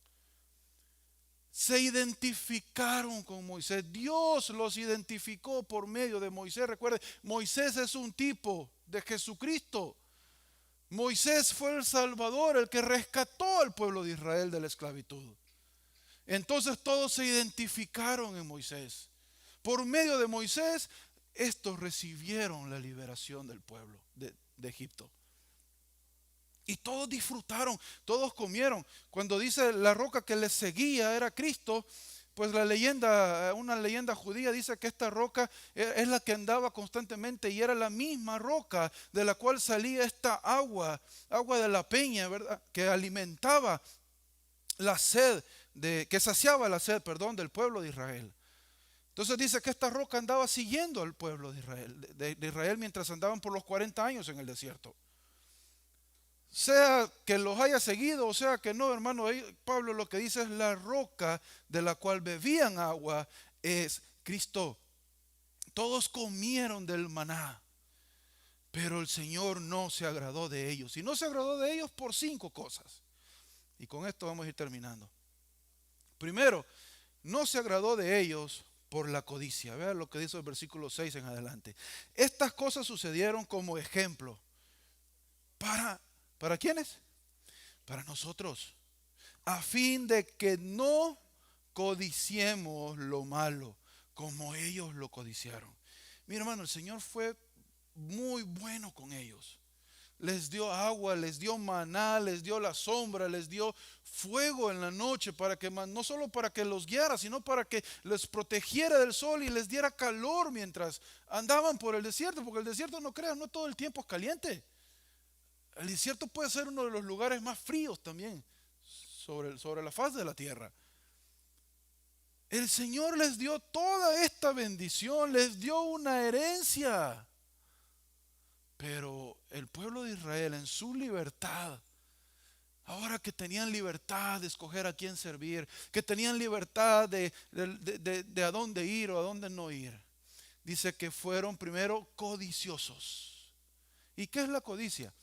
Se identificaron con Moisés. Dios los identificó por medio de Moisés. Recuerde, Moisés es un tipo de Jesucristo. Moisés fue el Salvador, el que rescató al pueblo de Israel de la esclavitud. Entonces todos se identificaron en Moisés. Por medio de Moisés, estos recibieron la liberación del pueblo de Egipto. Y todos disfrutaron, todos comieron. Cuando dice la roca que les seguía era Cristo, pues la leyenda, una leyenda judía dice que esta roca es la que andaba constantemente y era la misma roca de la cual salía esta agua de la peña, ¿verdad? Que alimentaba la sed, que saciaba la sed, del pueblo de Israel. Entonces dice que esta roca andaba siguiendo al pueblo de Israel, de Israel mientras andaban por los 40 años en el desierto. Sea que los haya seguido o sea que no, hermano, Pablo lo que dice es la roca de la cual bebían agua es Cristo. Todos comieron del maná, pero el Señor no se agradó de ellos. Y no se agradó de ellos por 5 cosas. Y con esto vamos a ir terminando. Primero, no se agradó de ellos por la codicia. Vean lo que dice el versículo 6 en adelante. Estas cosas sucedieron como ejemplo. ¿Para quiénes? Para nosotros. A fin de que no codiciemos lo malo como ellos lo codiciaron. Mi hermano, el Señor fue muy bueno con ellos. Les dio agua, les dio maná, les dio la sombra, les dio fuego en la noche para que no solo para que los guiara, sino para que les protegiera del sol y les diera calor mientras andaban por el desierto, porque el desierto, no crean, no todo el tiempo es caliente. El desierto puede ser uno de los lugares más fríos también sobre la faz de la tierra. El Señor les dio toda esta bendición, les dio una herencia. Pero el pueblo de Israel en su libertad, ahora que tenían libertad de escoger a quién servir, que tenían libertad de a dónde ir o a dónde no ir, dice que fueron primero codiciosos. ¿Y qué es la codicia?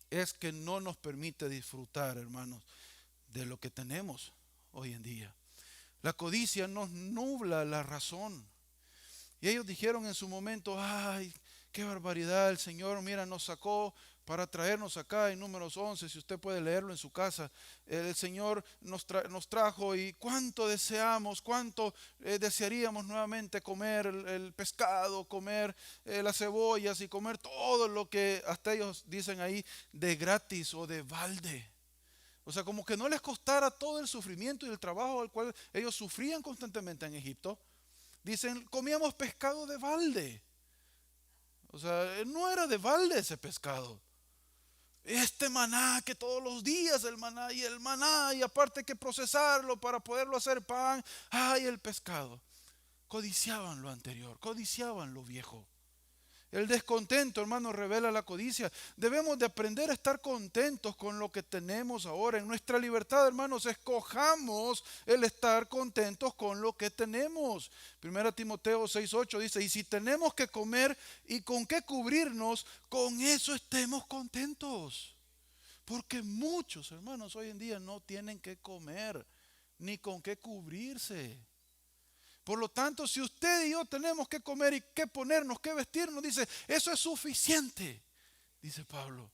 Es que no nos permite disfrutar, hermanos, de lo que tenemos hoy en día. La codicia nos nubla la razón. Y ellos dijeron en su momento, ay, qué barbaridad, el Señor, mira, nos sacó para traernos acá en Números 11, si usted puede leerlo en su casa. El Señor nos trajo y cuánto deseamos, cuánto desearíamos nuevamente comer el pescado, comer las cebollas y comer todo lo que hasta ellos dicen ahí de gratis o de balde. O sea, como que no les costara todo el sufrimiento y el trabajo al cual ellos sufrían constantemente en Egipto. Dicen, comíamos pescado de balde. O sea, no era de balde ese pescado. este maná, que todos los días el maná, y aparte hay que procesarlo para poderlo hacer pan. Ay, el pescado. Codiciaban lo anterior, codiciaban lo viejo. El descontento, hermanos, revela la codicia. Debemos de aprender a estar contentos con lo que tenemos ahora. En nuestra libertad, hermanos, escojamos el estar contentos con lo que tenemos. 1 Timoteo 6:8 dice, y si tenemos que comer y con qué cubrirnos, con eso estemos contentos. Porque muchos, hermanos, hoy en día no tienen que comer ni con qué cubrirse. Por lo tanto, si usted y yo tenemos que comer y que ponernos, que vestirnos, dice, eso es suficiente, dice Pablo,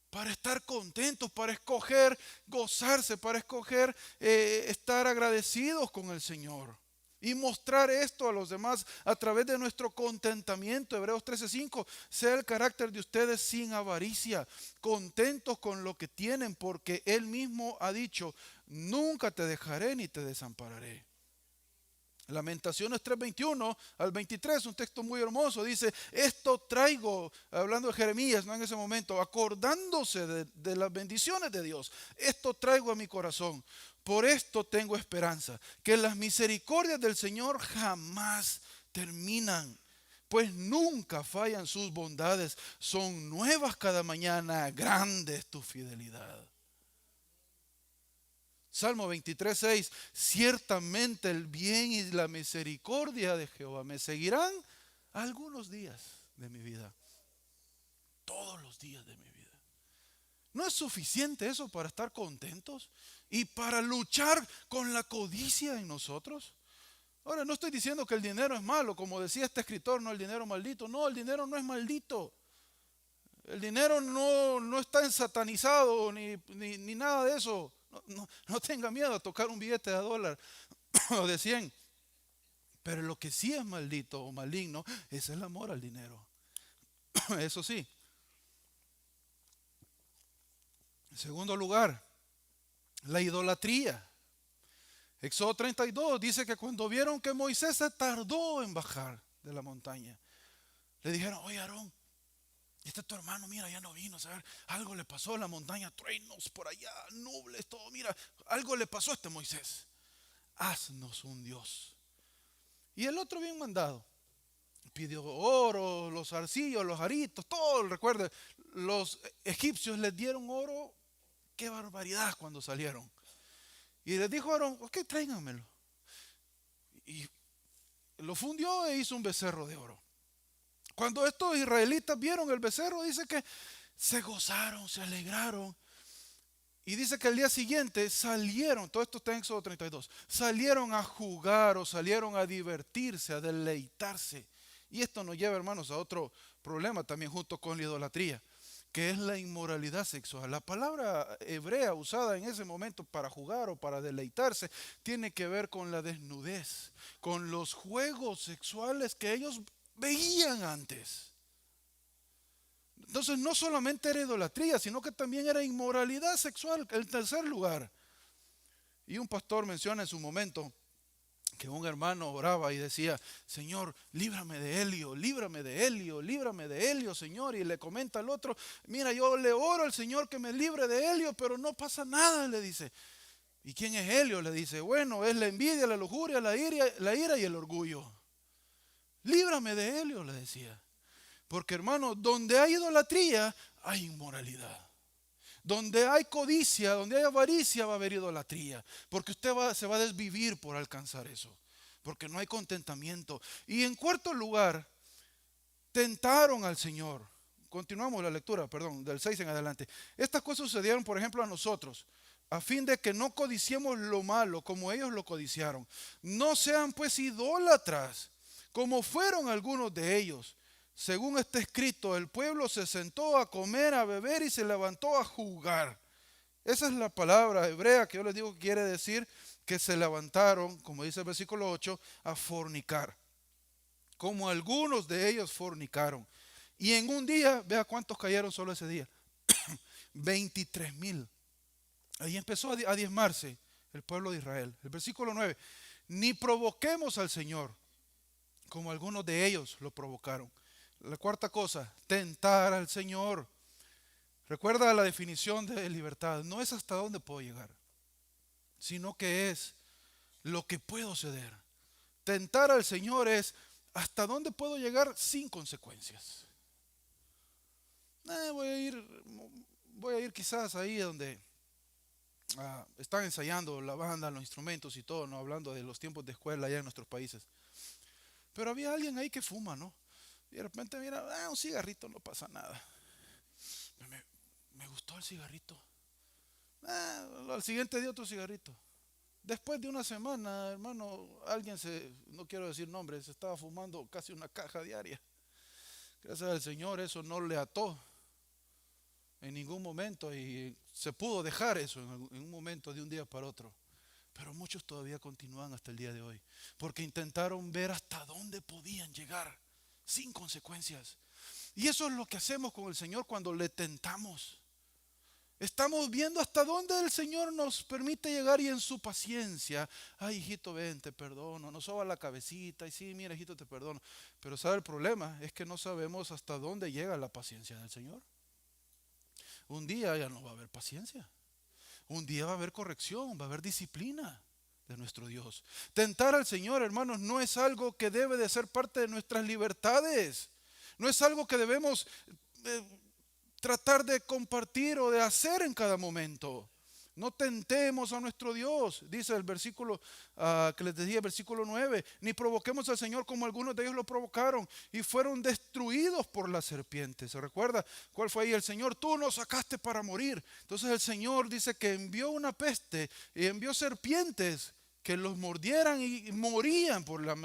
para estar contentos, para escoger gozarse, para escoger estar agradecidos con el Señor. Y mostrar esto a los demás a través de nuestro contentamiento. Hebreos 13:5, sea el carácter de ustedes sin avaricia, contentos con lo que tienen, porque Él mismo ha dicho, nunca te dejaré ni te desampararé. Lamentaciones 3:21 al 23, un texto muy hermoso, dice, esto traigo, hablando de Jeremías, ¿no? En ese momento, acordándose de las bendiciones de Dios, esto traigo a mi corazón, por esto tengo esperanza, que las misericordias del Señor jamás terminan, pues nunca fallan sus bondades, son nuevas cada mañana, grande es tu fidelidad. Salmo 23:6, ciertamente el bien y la misericordia de Jehová me seguirán algunos días de mi vida, todos los días de mi vida. ¿No es suficiente eso para estar contentos y para luchar con la codicia en nosotros? Ahora, no estoy diciendo que el dinero es malo, como decía este escritor, no, el dinero maldito. No, el dinero no es maldito. El dinero no está ensatanizado ni nada de eso. No tenga miedo a tocar un billete de $1 o de 100. Pero lo que sí es maldito o maligno es el amor al dinero. Eso sí. En segundo lugar, la idolatría. Éxodo 32 dice que cuando vieron que Moisés se tardó en bajar de la montaña, le dijeron, oye Aarón, este es tu hermano, mira, ya no vino, ¿sabes? Algo le pasó en la montaña, truenos por allá, nubes, todo, mira, algo le pasó a este Moisés. Haznos un Dios. Y el otro bien mandado, pidió oro, los arcillos, los aritos, todo, recuerde, los egipcios les dieron oro, qué barbaridad cuando salieron. Y les dijo a Aarón, ok, tráiganmelo. Y lo fundió e hizo un becerro de oro. Cuando estos israelitas vieron el becerro, dice que se gozaron, se alegraron. Y dice que al día siguiente salieron, todo esto está en Éxodo 32, salieron a jugar o salieron a divertirse, a deleitarse. Y esto nos lleva, hermanos, a otro problema también junto con la idolatría, que es la inmoralidad sexual. La palabra hebrea usada en ese momento para jugar o para deleitarse tiene que ver con la desnudez, con los juegos sexuales que ellos veían antes. Entonces no solamente era idolatría, sino que también era inmoralidad sexual, el tercer lugar. Y un pastor menciona en su momento que un hermano oraba y decía, Señor, líbrame de Helio, líbrame de Helio, líbrame de Helio, Señor. Y le comenta al otro, mira, yo le oro al Señor que me libre de Helio, pero no pasa nada, le dice. ¿Y quién es Helio? Le dice, bueno, es la envidia, la lujuria, la ira y el orgullo. Líbrame de Helio, le decía. Porque, hermano, donde hay idolatría, hay inmoralidad. Donde hay codicia, donde hay avaricia, va a haber idolatría. Porque usted se va a desvivir por alcanzar eso. Porque no hay contentamiento. Y en cuarto lugar, tentaron al Señor. Continuamos la lectura, perdón, del 6 en adelante. Estas cosas sucedieron, por ejemplo, a nosotros, a fin de que no codiciemos lo malo como ellos lo codiciaron. No sean pues idólatras, como fueron algunos de ellos. Según está escrito, el pueblo se sentó a comer, a beber y se levantó a jugar. Esa es la palabra hebrea que yo les digo que quiere decir que se levantaron, como dice el versículo 8, a fornicar. Como algunos de ellos fornicaron. Y en un día, vea cuántos cayeron solo ese día. 23,000. Ahí empezó a diezmarse el pueblo de Israel. El versículo 9. Ni provoquemos al Señor, como algunos de ellos lo provocaron. La cuarta cosa, tentar al Señor. Recuerda la definición de libertad. No es hasta dónde puedo llegar, sino que es lo que puedo ceder. Tentar al Señor es hasta dónde puedo llegar sin consecuencias. Voy a ir quizás ahí donde están ensayando la banda, los instrumentos y todo, no hablando de los tiempos de escuela allá en nuestros países. Pero había alguien ahí que fuma, ¿no? Y de repente mira, un cigarrito no pasa nada. Me gustó el cigarrito. Al siguiente día otro cigarrito. Después de una semana, hermano, no quiero decir nombres, se estaba fumando casi una caja diaria. Gracias al Señor eso no le ató en ningún momento y se pudo dejar eso en un momento de un día para otro. Pero muchos todavía continúan hasta el día de hoy, porque intentaron ver hasta dónde podían llegar sin consecuencias. Y eso es lo que hacemos con el Señor cuando le tentamos. Estamos viendo hasta dónde el Señor nos permite llegar y en su paciencia, ay hijito ven, te perdono, nos soba la cabecita y sí, mira hijito te perdono. Pero ¿sabe el problema? Es que no sabemos hasta dónde llega la paciencia del Señor. Un día ya no va a haber paciencia. Un día va a haber corrección, va a haber disciplina de nuestro Dios. Tentar al Señor, hermanos, no es algo que debe de ser parte de nuestras libertades. No es algo que debemos tratar de compartir o de hacer en cada momento. No tentemos a nuestro Dios, dice el versículo que les decía, versículo 9, ni provoquemos al Señor como algunos de ellos lo provocaron y fueron destruidos por la serpiente. ¿Se recuerda cuál fue ahí? El Señor, tú nos sacaste para morir. Entonces el Señor dice que envió una peste y envió serpientes que los mordieran y morían por la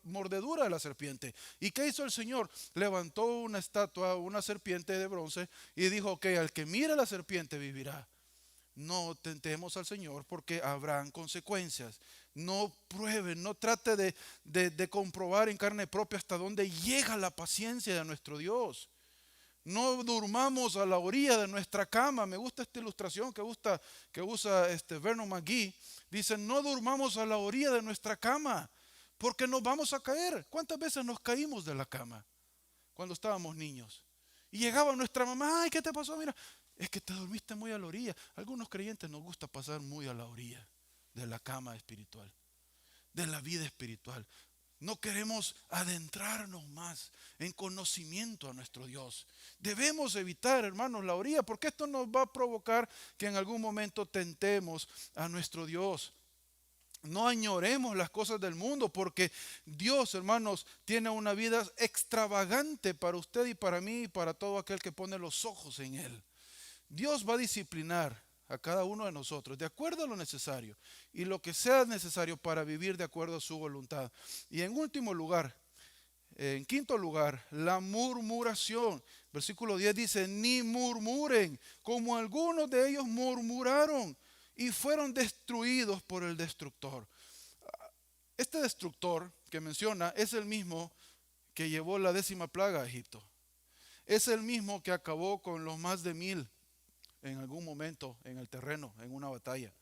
mordedura de la serpiente. ¿Y qué hizo el Señor? Levantó una estatua, una serpiente de bronce y dijo, ok, al que mire la serpiente vivirá. No tentemos al Señor porque habrán consecuencias. No prueben, no trate de comprobar en carne propia hasta dónde llega la paciencia de nuestro Dios. No durmamos a la orilla de nuestra cama. Me gusta esta ilustración que usa Vernon McGee. Dice, no durmamos a la orilla de nuestra cama porque nos vamos a caer. ¿Cuántas veces nos caímos de la cama cuando estábamos niños? Y llegaba nuestra mamá, ay, ¿qué te pasó? Mira, es que te dormiste muy a la orilla. Algunos creyentes nos gusta pasar muy a la orilla de la cama espiritual, de la vida espiritual. No queremos adentrarnos más en conocimiento a nuestro Dios. Debemos evitar, hermanos, la orilla, porque esto nos va a provocar que en algún momento tentemos a nuestro Dios. No añoremos las cosas del mundo, porque Dios, hermanos, tiene una vida extravagante para usted y para mí y para todo aquel que pone los ojos en Él. Dios va a disciplinar a cada uno de nosotros de acuerdo a lo necesario y lo que sea necesario para vivir de acuerdo a su voluntad. Y en quinto lugar, la murmuración. Versículo 10 dice, ni murmuren, como algunos de ellos murmuraron y fueron destruidos por el destructor. Este destructor que menciona es el mismo que llevó la 10ª plaga a Egipto. Es el mismo que acabó con los más de 1000 en algún momento en el terreno, en una batalla.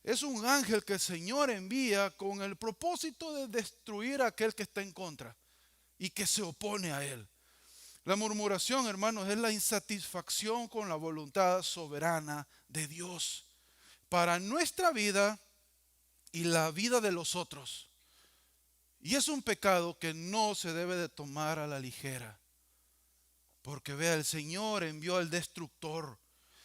Es un ángel que el Señor envía con el propósito de destruir a aquel que está en contra y que se opone a él. La murmuración, hermanos, es la insatisfacción con la voluntad soberana de Dios para nuestra vida y la vida de los otros. Y es un pecado que no se debe de tomar a la ligera. Porque vea, el Señor envió al destructor,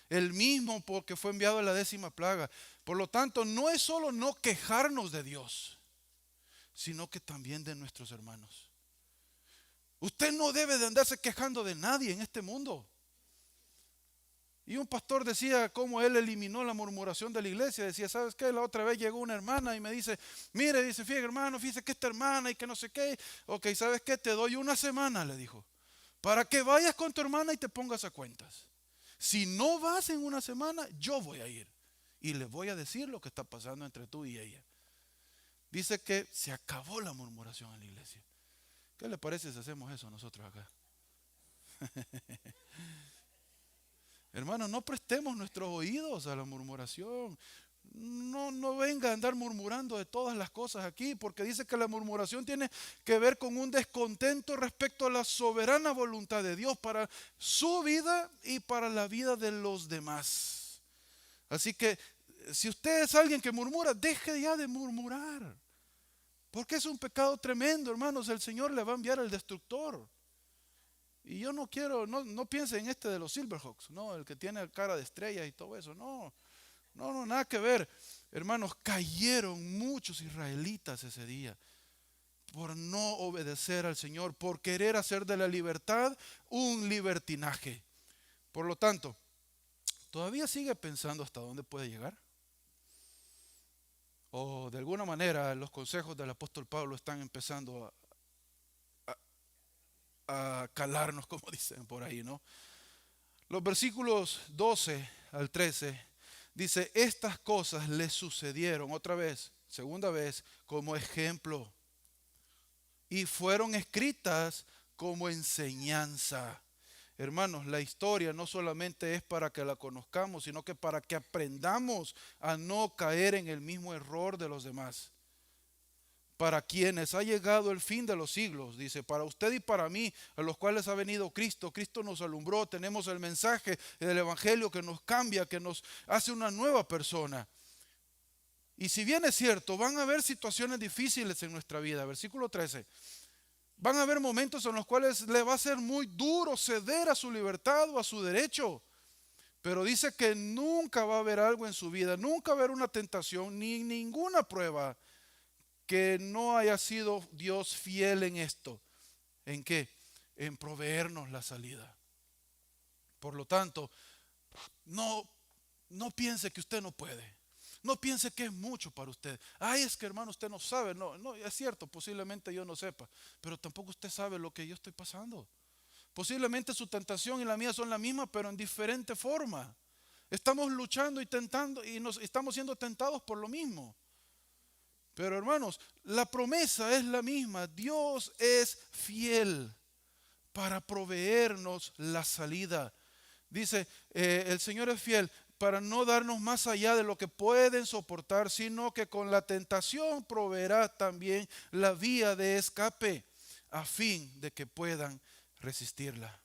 el mismo porque fue enviado a la 10ª plaga. Por lo tanto, no es solo no quejarnos de Dios, sino que también de nuestros hermanos. Usted no debe de andarse quejando de nadie en este mundo. Y un pastor decía cómo él eliminó la murmuración de la iglesia. Decía, ¿sabes qué? La otra vez llegó una hermana y me dice, mire, dice, fíjate hermano, fíjese que esta hermana y que no sé qué. Ok, ¿sabes qué? Te doy una semana, le dijo, para que vayas con tu hermana y te pongas a cuentas. Si no vas en una semana, yo voy a ir y le voy a decir lo que está pasando entre tú y ella. Dice que se acabó la murmuración en la iglesia. ¿Qué le parece si hacemos eso nosotros acá? Hermanos, no prestemos nuestros oídos a la murmuración. no venga a andar murmurando de todas las cosas aquí, porque dice que la murmuración tiene que ver con un descontento respecto a la soberana voluntad de Dios para su vida y para la vida de los demás. Así que si usted es alguien que murmura, deje ya de murmurar, porque es un pecado tremendo, hermanos. El Señor le va a enviar el destructor. Y yo no quiero, no piense en este de los Silverhawks, no, el que tiene cara de estrella y todo eso, no, nada que ver. Hermanos, cayeron muchos israelitas ese día por no obedecer al Señor, por querer hacer de la libertad un libertinaje. Por lo tanto, ¿todavía sigue pensando hasta dónde puede llegar? O de alguna manera los consejos del apóstol Pablo están empezando a calarnos, como dicen por ahí, ¿no? Los versículos 12 al 13 dice: estas cosas le sucedieron otra vez, segunda vez, como ejemplo, y fueron escritas como enseñanza. Hermanos, la historia no solamente es para que la conozcamos, sino que para que aprendamos a no caer en el mismo error de los demás. Para quienes ha llegado el fin de los siglos, dice, para usted y para mí, a los cuales ha venido Cristo. Cristo nos alumbró, tenemos el mensaje del Evangelio que nos cambia, que nos hace una nueva persona. Y si bien es cierto, van a haber situaciones difíciles en nuestra vida. Versículo 13. Van a haber momentos en los cuales le va a ser muy duro ceder a su libertad o a su derecho. Pero dice que nunca va a haber algo en su vida, nunca va a haber una tentación ni ninguna prueba que no haya sido Dios fiel en esto. ¿En qué? En proveernos la salida. Por lo tanto, no piense que usted no puede. No piense que es mucho para usted. Ay, es que hermano, usted no sabe. No, es cierto, posiblemente yo no sepa, pero tampoco usted sabe lo que yo estoy pasando. Posiblemente su tentación y la mía son la misma, pero en diferente forma. Estamos luchando y tentando y estamos siendo tentados por lo mismo. Pero hermanos, la promesa es la misma. Dios es fiel para proveernos la salida. Dice, el Señor es fiel para no darnos más allá de lo que pueden soportar, sino que con la tentación proveerá también la vía de escape, a fin de que puedan resistirla.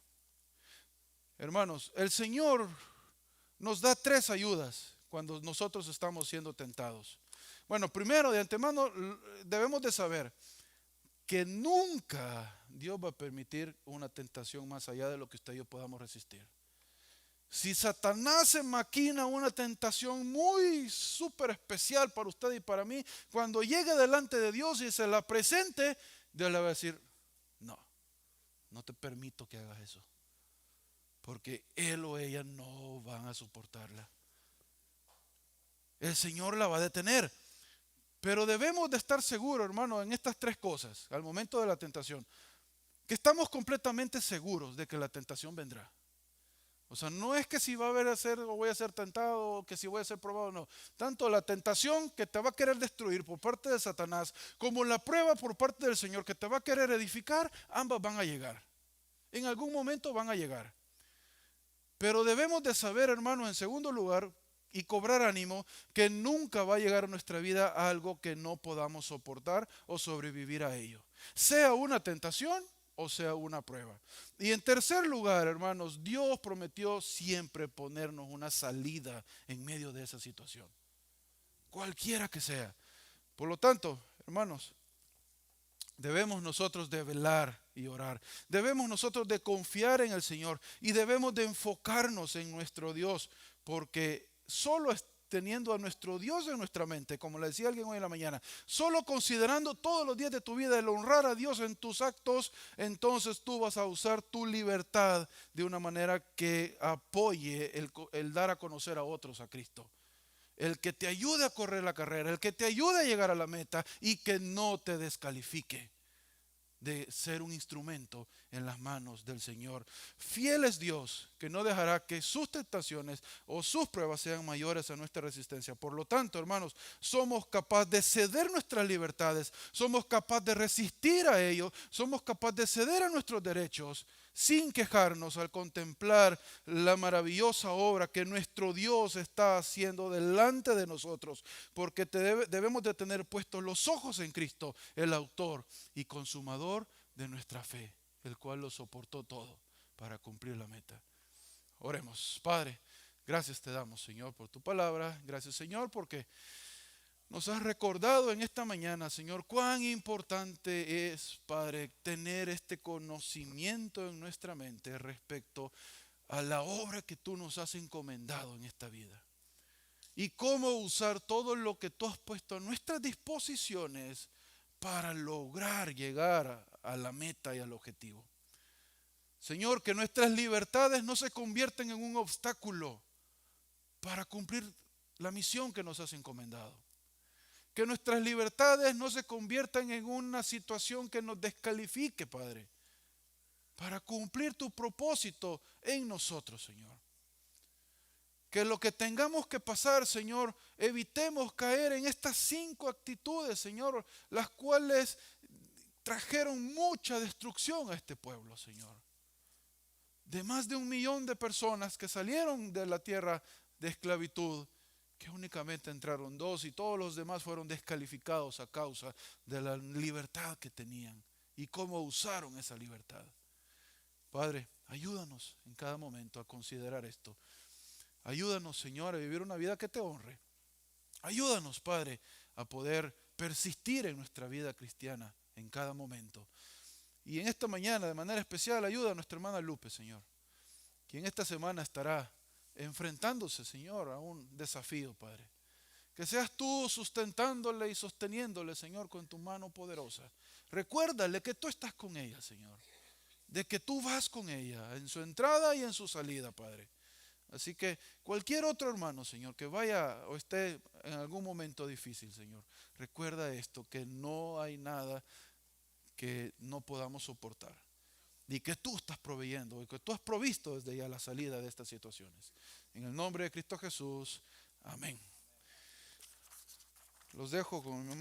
Hermanos, el Señor nos da 3 ayudas cuando nosotros estamos siendo tentados. Bueno, primero, de antemano, debemos de saber que nunca Dios va a permitir una tentación más allá de lo que usted y yo podamos resistir. Si Satanás se maquina una tentación muy súper especial para usted y para mí, cuando llegue delante de Dios y se la presente, Dios le va a decir: no te permito que hagas eso, porque él o ella no van a soportarla. El Señor la va a detener. Pero debemos de estar seguros, hermano, en estas 3 cosas, al momento de la tentación, que estamos completamente seguros de que la tentación vendrá. O sea, no es que si va a haber a ser o voy a ser tentado, o que si voy a ser probado, no. Tanto la tentación que te va a querer destruir por parte de Satanás, como la prueba por parte del Señor que te va a querer edificar, ambas van a llegar. En algún momento van a llegar. Pero debemos de saber, hermano, en segundo lugar, y cobrar ánimo, que nunca va a llegar a nuestra vida algo que no podamos soportar o sobrevivir a ello, sea una tentación o sea una prueba. Y en tercer lugar, hermanos, Dios prometió siempre ponernos una salida en medio de esa situación, cualquiera que sea. Por lo tanto, hermanos, debemos nosotros de velar y orar. Debemos nosotros de confiar en el Señor y debemos de enfocarnos en nuestro Dios, porque solo teniendo a nuestro Dios en nuestra mente, como le decía alguien hoy en la mañana, solo considerando todos los días de tu vida el honrar a Dios en tus actos, entonces tú vas a usar tu libertad de una manera que apoye el dar a conocer a otros a Cristo. El que te ayude a correr la carrera, el que te ayude a llegar a la meta y que no te descalifique de ser un instrumento en las manos del Señor. Fiel es Dios, que no dejará que sus tentaciones o sus pruebas sean mayores a nuestra resistencia. Por lo tanto, hermanos, somos capaces de ceder nuestras libertades, somos capaces de resistir a ello, somos capaces de ceder a nuestros derechos sin quejarnos al contemplar la maravillosa obra que nuestro Dios está haciendo delante de nosotros, porque debemos de tener puestos los ojos en Cristo, el autor y consumador de nuestra fe, el cual lo soportó todo para cumplir la meta. Oremos. Padre, gracias te damos, Señor, por tu palabra. Gracias, Señor, porque nos has recordado en esta mañana, Señor, cuán importante es, Padre, tener este conocimiento en nuestra mente respecto a la obra que tú nos has encomendado en esta vida. Y cómo usar todo lo que tú has puesto a nuestras disposiciones para lograr llegar a la meta y al objetivo. Señor, que nuestras libertades no se conviertan en un obstáculo para cumplir la misión que nos has encomendado. Que nuestras libertades no se conviertan en una situación que nos descalifique, Padre, para cumplir tu propósito en nosotros, Señor. Que lo que tengamos que pasar, Señor, evitemos caer en estas 5 actitudes, Señor, las cuales trajeron mucha destrucción a este pueblo, Señor. De más de 1 millón de personas que salieron de la tierra de esclavitud, que únicamente entraron 2 y todos los demás fueron descalificados a causa de la libertad que tenían y cómo usaron esa libertad. Padre, ayúdanos en cada momento a considerar esto. Ayúdanos, Señor, a vivir una vida que te honre. Ayúdanos, Padre, a poder persistir en nuestra vida cristiana en cada momento. Y en esta mañana, de manera especial, ayuda a nuestra hermana Lupe, Señor, quien esta semana estará enfrentándose, Señor, a un desafío, Padre. Que seas tú sustentándole y sosteniéndole, Señor, con tu mano poderosa. Recuérdale que tú estás con ella, Señor. De que tú vas con ella en su entrada y en su salida, Padre. Así que cualquier otro hermano, Señor, que vaya o esté en algún momento difícil, Señor, recuerda esto, que no hay nada que no podamos soportar. Y que tú estás proveyendo, y que tú has provisto desde ya la salida de estas situaciones. En el nombre de Cristo Jesús, amén. Los dejo con mi hermano.